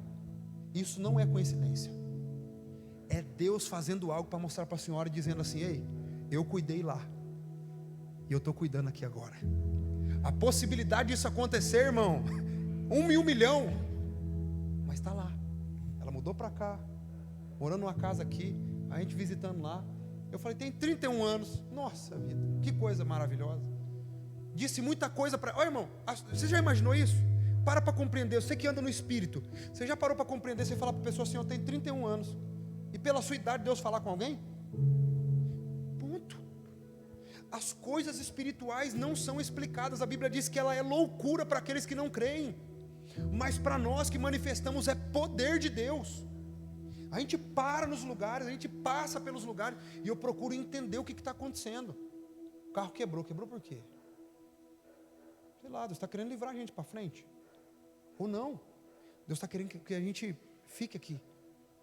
isso não é coincidência. É Deus fazendo algo para mostrar para a senhora, dizendo assim, ei, eu cuidei lá. E eu estou cuidando aqui agora. A possibilidade disso acontecer, irmão, 1 milhão. Mas está lá. Ela mudou para cá, morando numa casa aqui, a gente visitando lá. Eu falei, tem 31 anos. Nossa vida, que coisa maravilhosa. Disse muita coisa para... Olha, irmão, você já imaginou isso? Para compreender, você que anda no Espírito. Você já parou para compreender, você falar para a pessoa assim, eu tenho 31 anos. E pela sua idade Deus falar com alguém? Ponto. As coisas espirituais não são explicadas. A Bíblia diz que ela é loucura para aqueles que não creem. Mas para nós que manifestamos é poder de Deus. A gente para nos lugares, a gente passa pelos lugares e eu procuro entender o que está acontecendo. O carro quebrou por quê? Sei lá, Deus está querendo livrar a gente para frente. Ou não. Deus está querendo que a gente fique aqui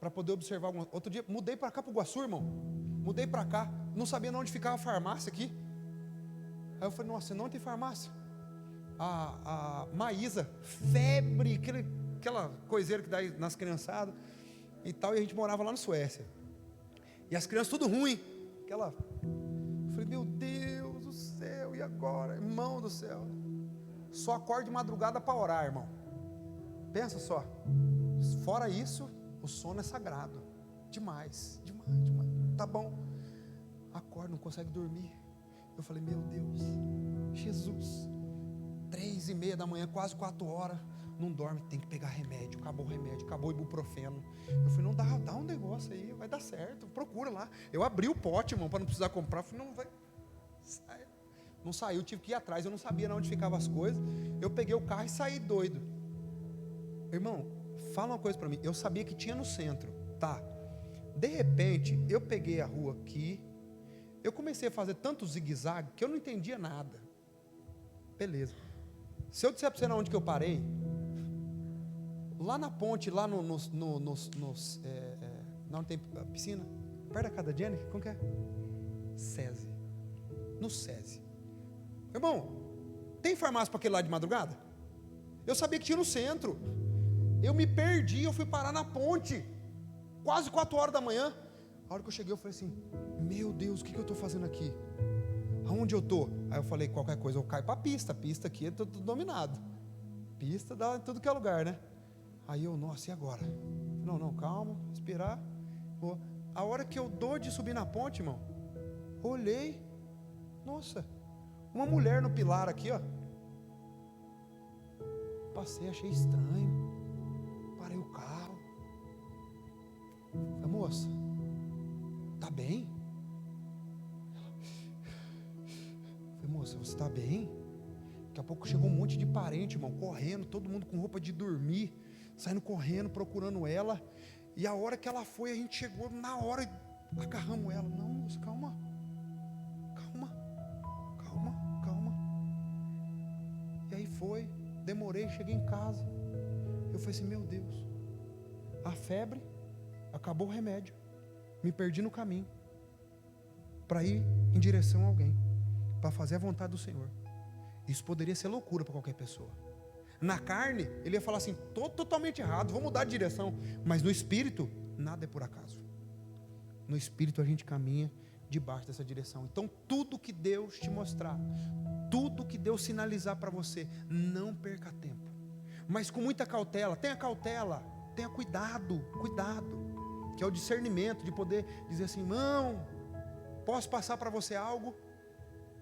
para poder observar alguma... Outro dia, mudei para cá para o Iguaçu, irmão. Mudei para cá, não sabia onde ficava a farmácia aqui. Aí eu falei, nossa, não tem farmácia. A Maísa, febre, aquela coiseira que dá nas criançadas e tal, e a gente morava lá na Suécia. E as crianças tudo ruim. Eu falei, meu Deus do céu, e agora? Irmão do céu. Só acordo de madrugada para orar, irmão. Pensa só. Fora isso, o sono é sagrado. Demais. Tá bom. Acorda, não consegue dormir. Eu falei, meu Deus, Jesus, 3:30 da manhã, quase 4 horas, não dorme, tem que pegar remédio, acabou o remédio, acabou o ibuprofeno. Eu falei, não, dá um negócio aí, vai dar certo, procura lá. Eu abri o pote, irmão, para não precisar comprar. Eu falei, não vai, não saiu, tive que ir atrás, eu não sabia onde ficavam as coisas. Eu peguei o carro e saí doido. Irmão, fala uma coisa para mim, eu sabia que tinha no centro, tá? De repente, eu peguei a rua aqui, eu comecei a fazer tanto zigue-zague que eu não entendia nada. Beleza. Se eu disser para você onde que eu parei, lá na ponte, lá não tem piscina, perto da casa da Jenny, como que é? SESI. No SESI. Irmão, tem farmácia para aquele lado de madrugada? Eu sabia que tinha no centro. Eu me perdi, eu fui parar na ponte, quase 4 horas da manhã. A hora que eu cheguei, eu falei assim, meu Deus, o que eu estou fazendo aqui? Aonde eu estou? Aí eu falei, qualquer coisa eu caio para a pista aqui é tudo dominado. Pista dá em tudo que é lugar, né? Aí eu, nossa, e agora? Não, calma, respirar. A hora que eu dou de subir na ponte, irmão, olhei, nossa, uma mulher no pilar aqui, ó. Passei, achei estranho. Parei o carro. Falei, moça, tá bem? Falei, moça, você tá bem? Daqui a pouco chegou um monte de parente, irmão, correndo, todo mundo com roupa de dormir, saindo correndo, procurando ela. E a hora que ela foi, a gente chegou na hora, agarramos ela. Não, moça, calma. E aí foi, demorei, cheguei em casa. Eu falei assim, meu Deus, a febre, acabou o remédio, me perdi no caminho, para ir em direção a alguém, para fazer a vontade do Senhor. Isso poderia ser loucura para qualquer pessoa. Na carne, ele ia falar assim, estou totalmente errado, vou mudar de direção. Mas no Espírito, nada é por acaso. No Espírito a gente caminha debaixo dessa direção. Então tudo que Deus te mostrar, tudo que Deus sinalizar para você, não perca tempo. Mas com muita cautela, tenha cuidado. que é o discernimento, de poder dizer assim: irmão, posso passar para você algo?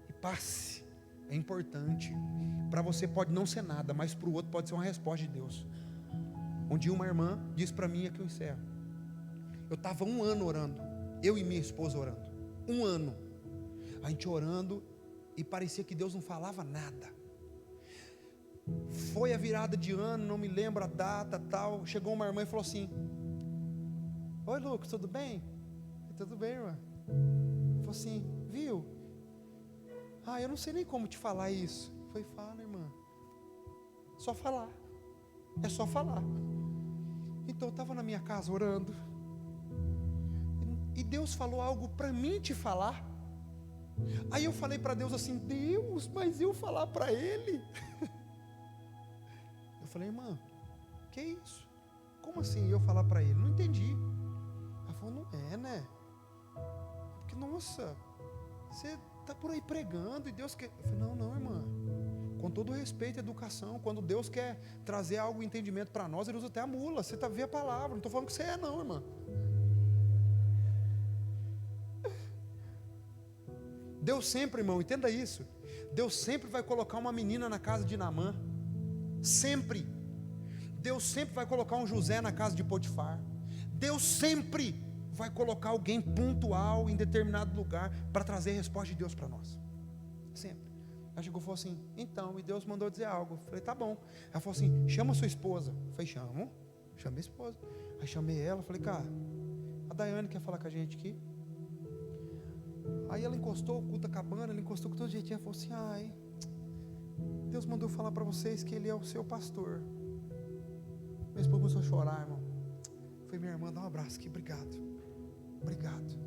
E passe. É importante. Para você pode não ser nada, mas para o outro pode ser uma resposta de Deus. Um dia uma irmã disse para mim, aqui eu encerro, eu estava 1 ano orando, eu e minha esposa orando, 1 ano, a gente orando, e parecia que Deus não falava nada. Foi a virada de ano, não me lembro a data, tal. Chegou uma irmã e falou assim: oi Lucas, tudo bem? Tudo bem, irmã. Falou assim: viu? Eu não sei nem como te falar isso. Foi: fala, irmã. Só falar. É só falar. Então eu estava na minha casa orando, e Deus falou algo para mim te falar. Aí eu falei para Deus assim: Deus, mas eu falar para Ele? Eu falei: irmã, que isso? Como assim eu falar para Ele? Não entendi. Ela falou: não é, né? Porque, nossa, você está por aí pregando e Deus quer. Eu falei: não, irmã. Com todo respeito à educação, quando Deus quer trazer algo, entendimento para nós, Ele usa até a mula. Você está vendo a palavra, não estou falando que você é, não, irmã. Deus sempre, irmão, entenda isso. Deus sempre vai colocar uma menina na casa de Naamã. Sempre. Deus sempre vai colocar um José na casa de Potifar. Deus sempre vai colocar alguém pontual em determinado lugar para trazer a resposta de Deus para nós. Sempre. Ela chegou e falou assim: então, e Deus mandou dizer algo. Eu falei: tá bom. Ela falou assim: chama sua esposa. Eu falei: chamo. Chamei a esposa. Aí chamei ela, falei: cara, a Daiane quer falar com a gente aqui. Aí ela encostou, o culto acabando, ela encostou com todo jeitinho. Ela falou assim: Deus mandou falar para vocês que Ele é o seu pastor. Minha esposa começou a chorar, irmão. Foi: minha irmã, dá um abraço aqui, obrigado. Obrigado.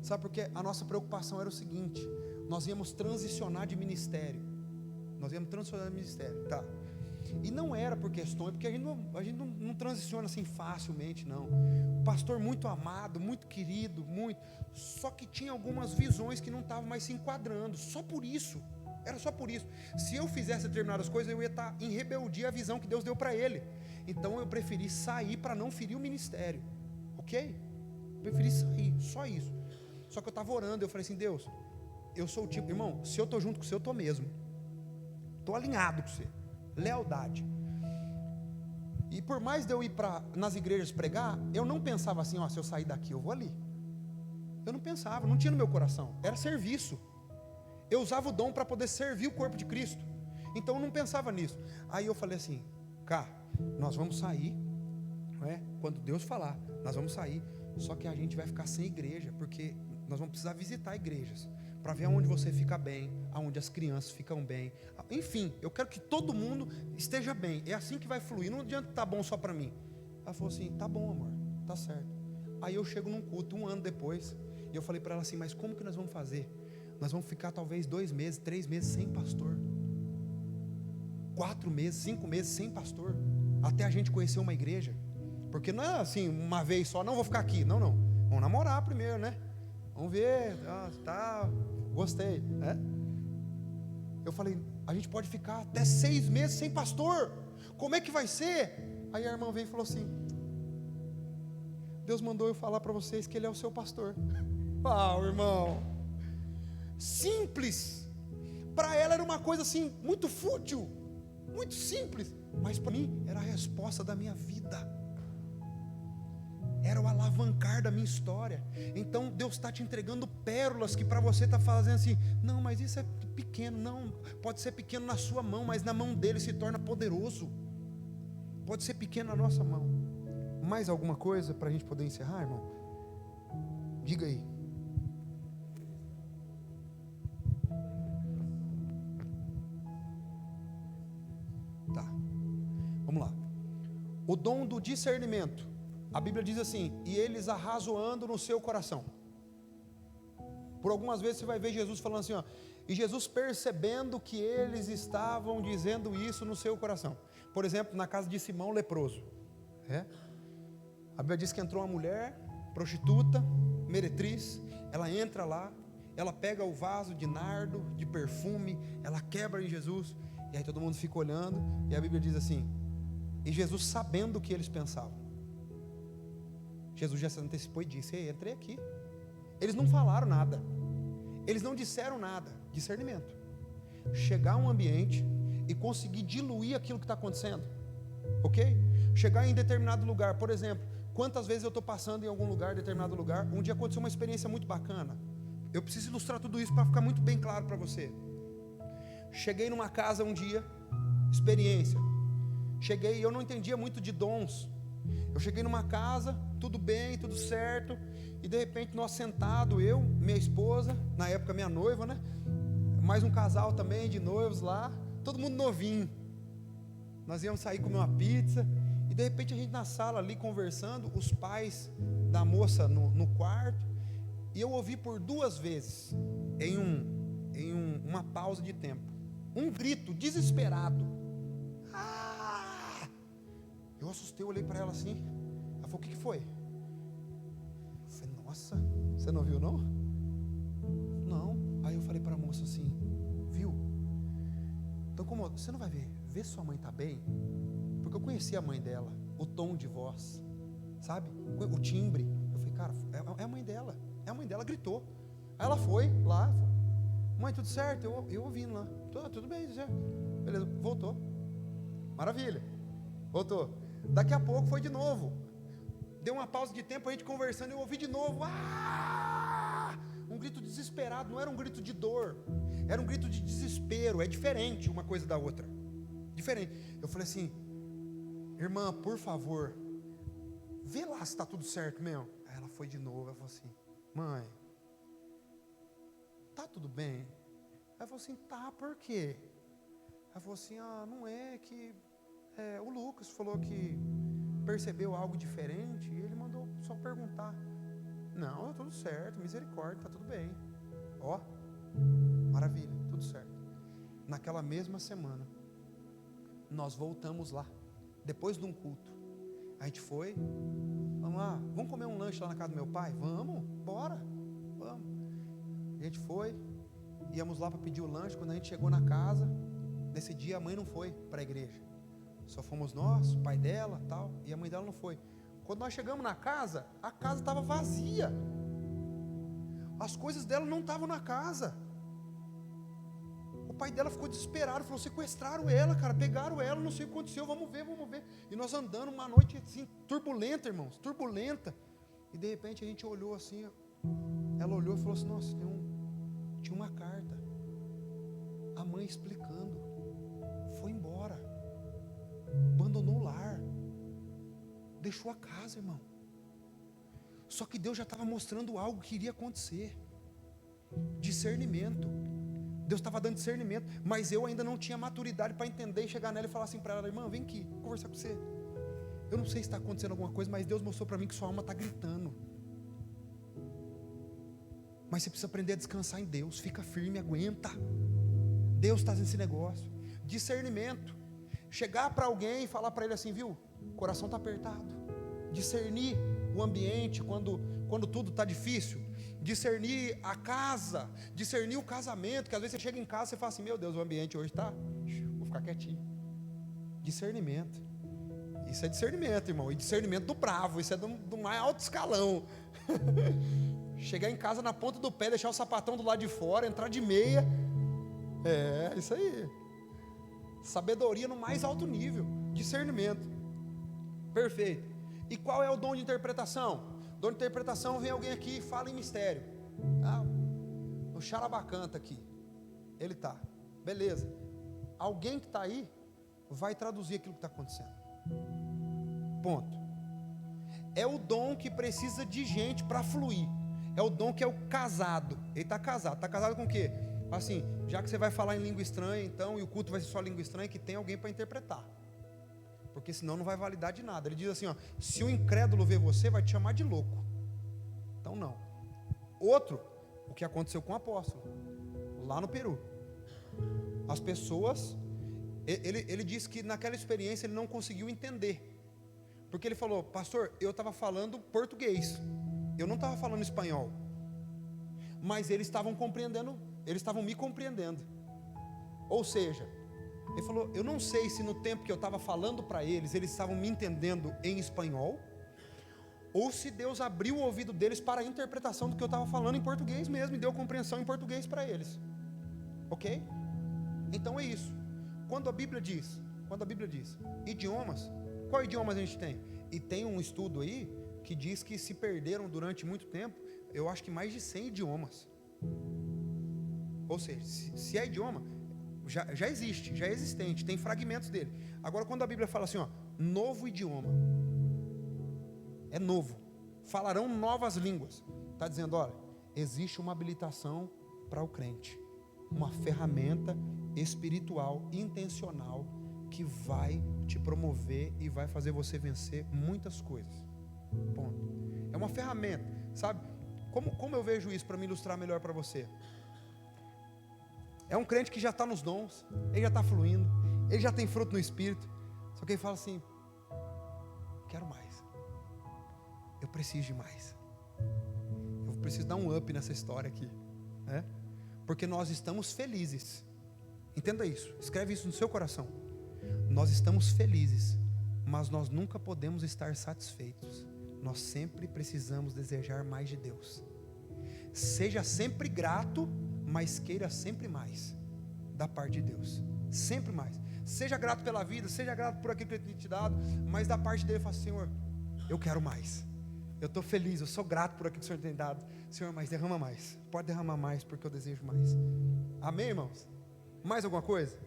Sabe por quê? A nossa preocupação era o seguinte: nós íamos transicionar de ministério. Tá? E não era por questões, porque a gente não transiciona assim facilmente, não. O pastor muito amado, muito querido, muito. Só que tinha algumas visões que não estavam mais se enquadrando. Só por isso. Era só por isso. Se eu fizesse determinadas coisas, eu ia estar em rebeldia à visão que Deus deu para ele. Então eu preferi sair para não ferir o ministério. Ok? Preferi sair, só isso. Só que eu estava orando, eu falei assim: Deus, eu sou o tipo, irmão, se eu estou junto com você, eu estou mesmo. Estou alinhado com você. Lealdade. E por mais de eu ir nas igrejas pregar, eu não pensava assim: se eu sair daqui, eu vou ali. Eu não pensava, não tinha no meu coração. Era serviço. Eu usava o dom para poder servir o corpo de Cristo. Então eu não pensava nisso. Aí eu falei assim: nós vamos sair, não é? Quando Deus falar, nós vamos sair. Só que a gente vai ficar sem igreja, porque nós vamos precisar visitar igrejas para ver aonde você fica bem, aonde as crianças ficam bem. Enfim, eu quero que todo mundo esteja bem. É assim que vai fluir. Não adianta estar bom só para mim. Ela falou assim: tá bom, amor, tá certo. Aí eu chego num culto 1 ano depois, e eu falei para ela assim: mas como que nós vamos fazer? Nós vamos ficar talvez 2 meses, 3 meses sem pastor, 4 meses, 5 meses sem pastor, até a gente conhecer uma igreja. Porque não é assim, uma vez só: não, vou ficar aqui. Não, vamos namorar primeiro, né? Vamos ver, gostei, né? Eu falei: a gente pode ficar até 6 meses sem pastor. Como é que vai ser? Aí a irmã veio e falou assim: Deus mandou eu falar para vocês que Ele é o seu pastor. Irmão, simples. Para ela era uma coisa assim, muito fútil, muito simples. Mas para mim era a resposta da minha vida. Era o alavancar da minha história. Então Deus está te entregando pérolas que para você está fazendo assim: não, mas isso é pequeno. Não, pode ser pequeno na sua mão, mas na mão dele se torna poderoso. Pode ser pequeno na nossa mão. Mais alguma coisa para a gente poder encerrar, irmão? Diga aí. Tá, vamos lá. O dom do discernimento. A Bíblia diz assim: e eles arrazoando no seu coração. Por algumas vezes você vai ver Jesus falando assim, e Jesus percebendo que eles estavam dizendo isso no seu coração. Por exemplo, na casa de Simão leproso. A Bíblia diz que entrou uma mulher, prostituta, meretriz. Ela entra lá, ela pega o vaso de nardo, de perfume, ela quebra em Jesus. E aí todo mundo fica olhando. E a Bíblia diz assim: e Jesus sabendo o que eles pensavam. Jesus já se antecipou e disse: ei, entrei aqui. Eles não falaram nada, eles não disseram nada. Discernimento. Chegar a um ambiente e conseguir diluir aquilo que está acontecendo, ok? Chegar em determinado lugar, por exemplo, quantas vezes eu estou passando em algum lugar, determinado lugar, um dia aconteceu uma experiência muito bacana. Eu preciso ilustrar tudo isso para ficar muito bem claro para você. Cheguei numa casa um dia, experiência. Cheguei e eu não entendia muito de dons. Eu cheguei numa casa, tudo bem, tudo certo, e de repente nós sentados, eu, minha esposa, na época minha noiva, né? Mais um casal também de noivos lá, todo mundo novinho. Nós íamos sair comer uma pizza, e de repente a gente na sala ali conversando, os pais da moça no quarto, e eu ouvi por 2 vezes, uma pausa de tempo, um grito desesperado. Eu assustei, olhei para ela assim. Ela falou: o que foi? Eu falei: nossa, você não viu não? Não. Aí eu falei para a moça assim: viu? Então como você não vai ver? Vê se sua mãe está bem. Porque eu conheci a mãe dela, o tom de voz, sabe? O timbre. Eu falei: cara, é a mãe dela. É a mãe dela, gritou. Aí ela foi lá. Mãe, tudo certo? Eu ouvindo lá. Tudo bem, tudo certo. Beleza, voltou. Maravilha. Voltou. Daqui a pouco foi de novo. Deu uma pausa de tempo, a gente conversando, eu ouvi de novo. Um grito desesperado. Não era um grito de dor, era um grito de desespero. É diferente uma coisa da outra. Diferente. Eu falei assim: irmã, por favor, vê lá se está tudo certo mesmo. Aí ela foi de novo. Ela falou assim: mãe, tá tudo bem? Ela falou assim: tá, por quê? Ela falou assim: não é que o Lucas falou que percebeu algo diferente, e ele mandou só perguntar. Não, tá tudo certo, misericórdia, tá tudo bem. Ó, maravilha, tudo certo. Naquela mesma semana, nós voltamos lá, depois de um culto. A gente foi, vamos lá, vamos comer um lanche lá na casa do meu pai? Vamos, bora, vamos. A gente foi, íamos lá para pedir o lanche. Quando a gente chegou na casa, nesse dia a mãe não foi para a igreja. Só fomos nós, o pai dela, tal, e a mãe dela não foi. Quando nós chegamos na casa, a casa estava vazia. As coisas dela não estavam na casa. O pai dela ficou desesperado, falou: sequestraram ela, cara, pegaram ela, não sei o que aconteceu, vamos ver. E nós andando uma noite assim, turbulenta, irmãos, turbulenta. E de repente a gente olhou assim, ela olhou e falou assim: nossa, tinha uma carta. A mãe explicando. Foi embora. Abandonou o lar. Deixou a casa, irmão. Só que Deus já estava mostrando algo que iria acontecer. Discernimento. Deus estava dando discernimento, mas eu ainda não tinha maturidade para entender e chegar nela e falar assim para ela: irmã, vem aqui, vou conversar com você. Eu não sei se está acontecendo alguma coisa, mas Deus mostrou para mim que sua alma está gritando. Mas você precisa aprender a descansar em Deus. Fica firme, aguenta. Deus está nesse negócio. Discernimento. Chegar para alguém e falar para ele assim: viu, o coração está apertado. Discernir o ambiente quando tudo está difícil. Discernir a casa, discernir o casamento, que às vezes você chega em casa e você fala assim: meu Deus, o ambiente hoje está, vou ficar quietinho. Discernimento. Isso é discernimento, irmão. E discernimento do bravo. Isso é do mais alto escalão. Chegar em casa na ponta do pé, deixar o sapatão do lado de fora, entrar de meia. É, isso aí. Sabedoria no mais alto nível. Discernimento. Perfeito. E qual é o dom de interpretação? Dom de interpretação, vem alguém aqui e fala em mistério. O Xarabacanta aqui. Ele está. Beleza. Alguém que está aí vai traduzir aquilo que está acontecendo. Ponto. É o dom que precisa de gente para fluir. É o dom que é o casado. Ele está casado. Está casado com o quê? Assim, já que você vai falar em língua estranha, então, e o culto vai ser só língua estranha, que tem alguém para interpretar. Porque senão não vai validar de nada. Ele diz assim, se o incrédulo ver você, vai te chamar de louco. Então não. Outro, o que aconteceu com o apóstolo, lá no Peru. As pessoas, ele disse que naquela experiência ele não conseguiu entender. Porque ele falou: pastor, eu estava falando português, eu não estava falando espanhol. Mas eles estavam compreendendo, eles estavam me compreendendo. Ou seja, ele falou: eu não sei se no tempo que eu estava falando para eles, eles estavam me entendendo em espanhol, ou se Deus abriu o ouvido deles para a interpretação do que eu estava falando em português mesmo, e deu compreensão em português para eles. Ok? Então é isso. Quando a Bíblia diz idiomas, qual idiomas a gente tem? E tem um estudo aí que diz que se perderam durante muito tempo, eu acho que mais de 100 idiomas. Ou seja, se é idioma, já existe, já é existente, tem fragmentos dele. Agora, quando a Bíblia fala assim, novo idioma, é novo, falarão novas línguas, está dizendo, olha, existe uma habilitação para o crente, uma ferramenta espiritual, intencional, que vai te promover e vai fazer você vencer muitas coisas. Ponto. É uma ferramenta, sabe? Como eu vejo isso para me ilustrar melhor para você? É um crente que já está nos dons, ele já está fluindo, ele já tem fruto no Espírito, só que ele fala assim, quero mais, eu preciso de mais, eu preciso dar um up nessa história aqui, né? Porque nós estamos felizes, entenda isso, escreve isso no seu coração, nós estamos felizes, mas nós nunca podemos estar satisfeitos, nós sempre precisamos desejar mais de Deus. Seja sempre grato, mas queira sempre mais da parte de Deus, sempre mais. Seja grato pela vida, seja grato por aquilo que Ele tem te dado, mas da parte dele fala, Senhor, eu quero mais, eu estou feliz, eu sou grato por aquilo que o Senhor tem dado, Senhor, mas derrama mais, pode derramar mais, porque eu desejo mais. Amém, irmãos? Mais alguma coisa?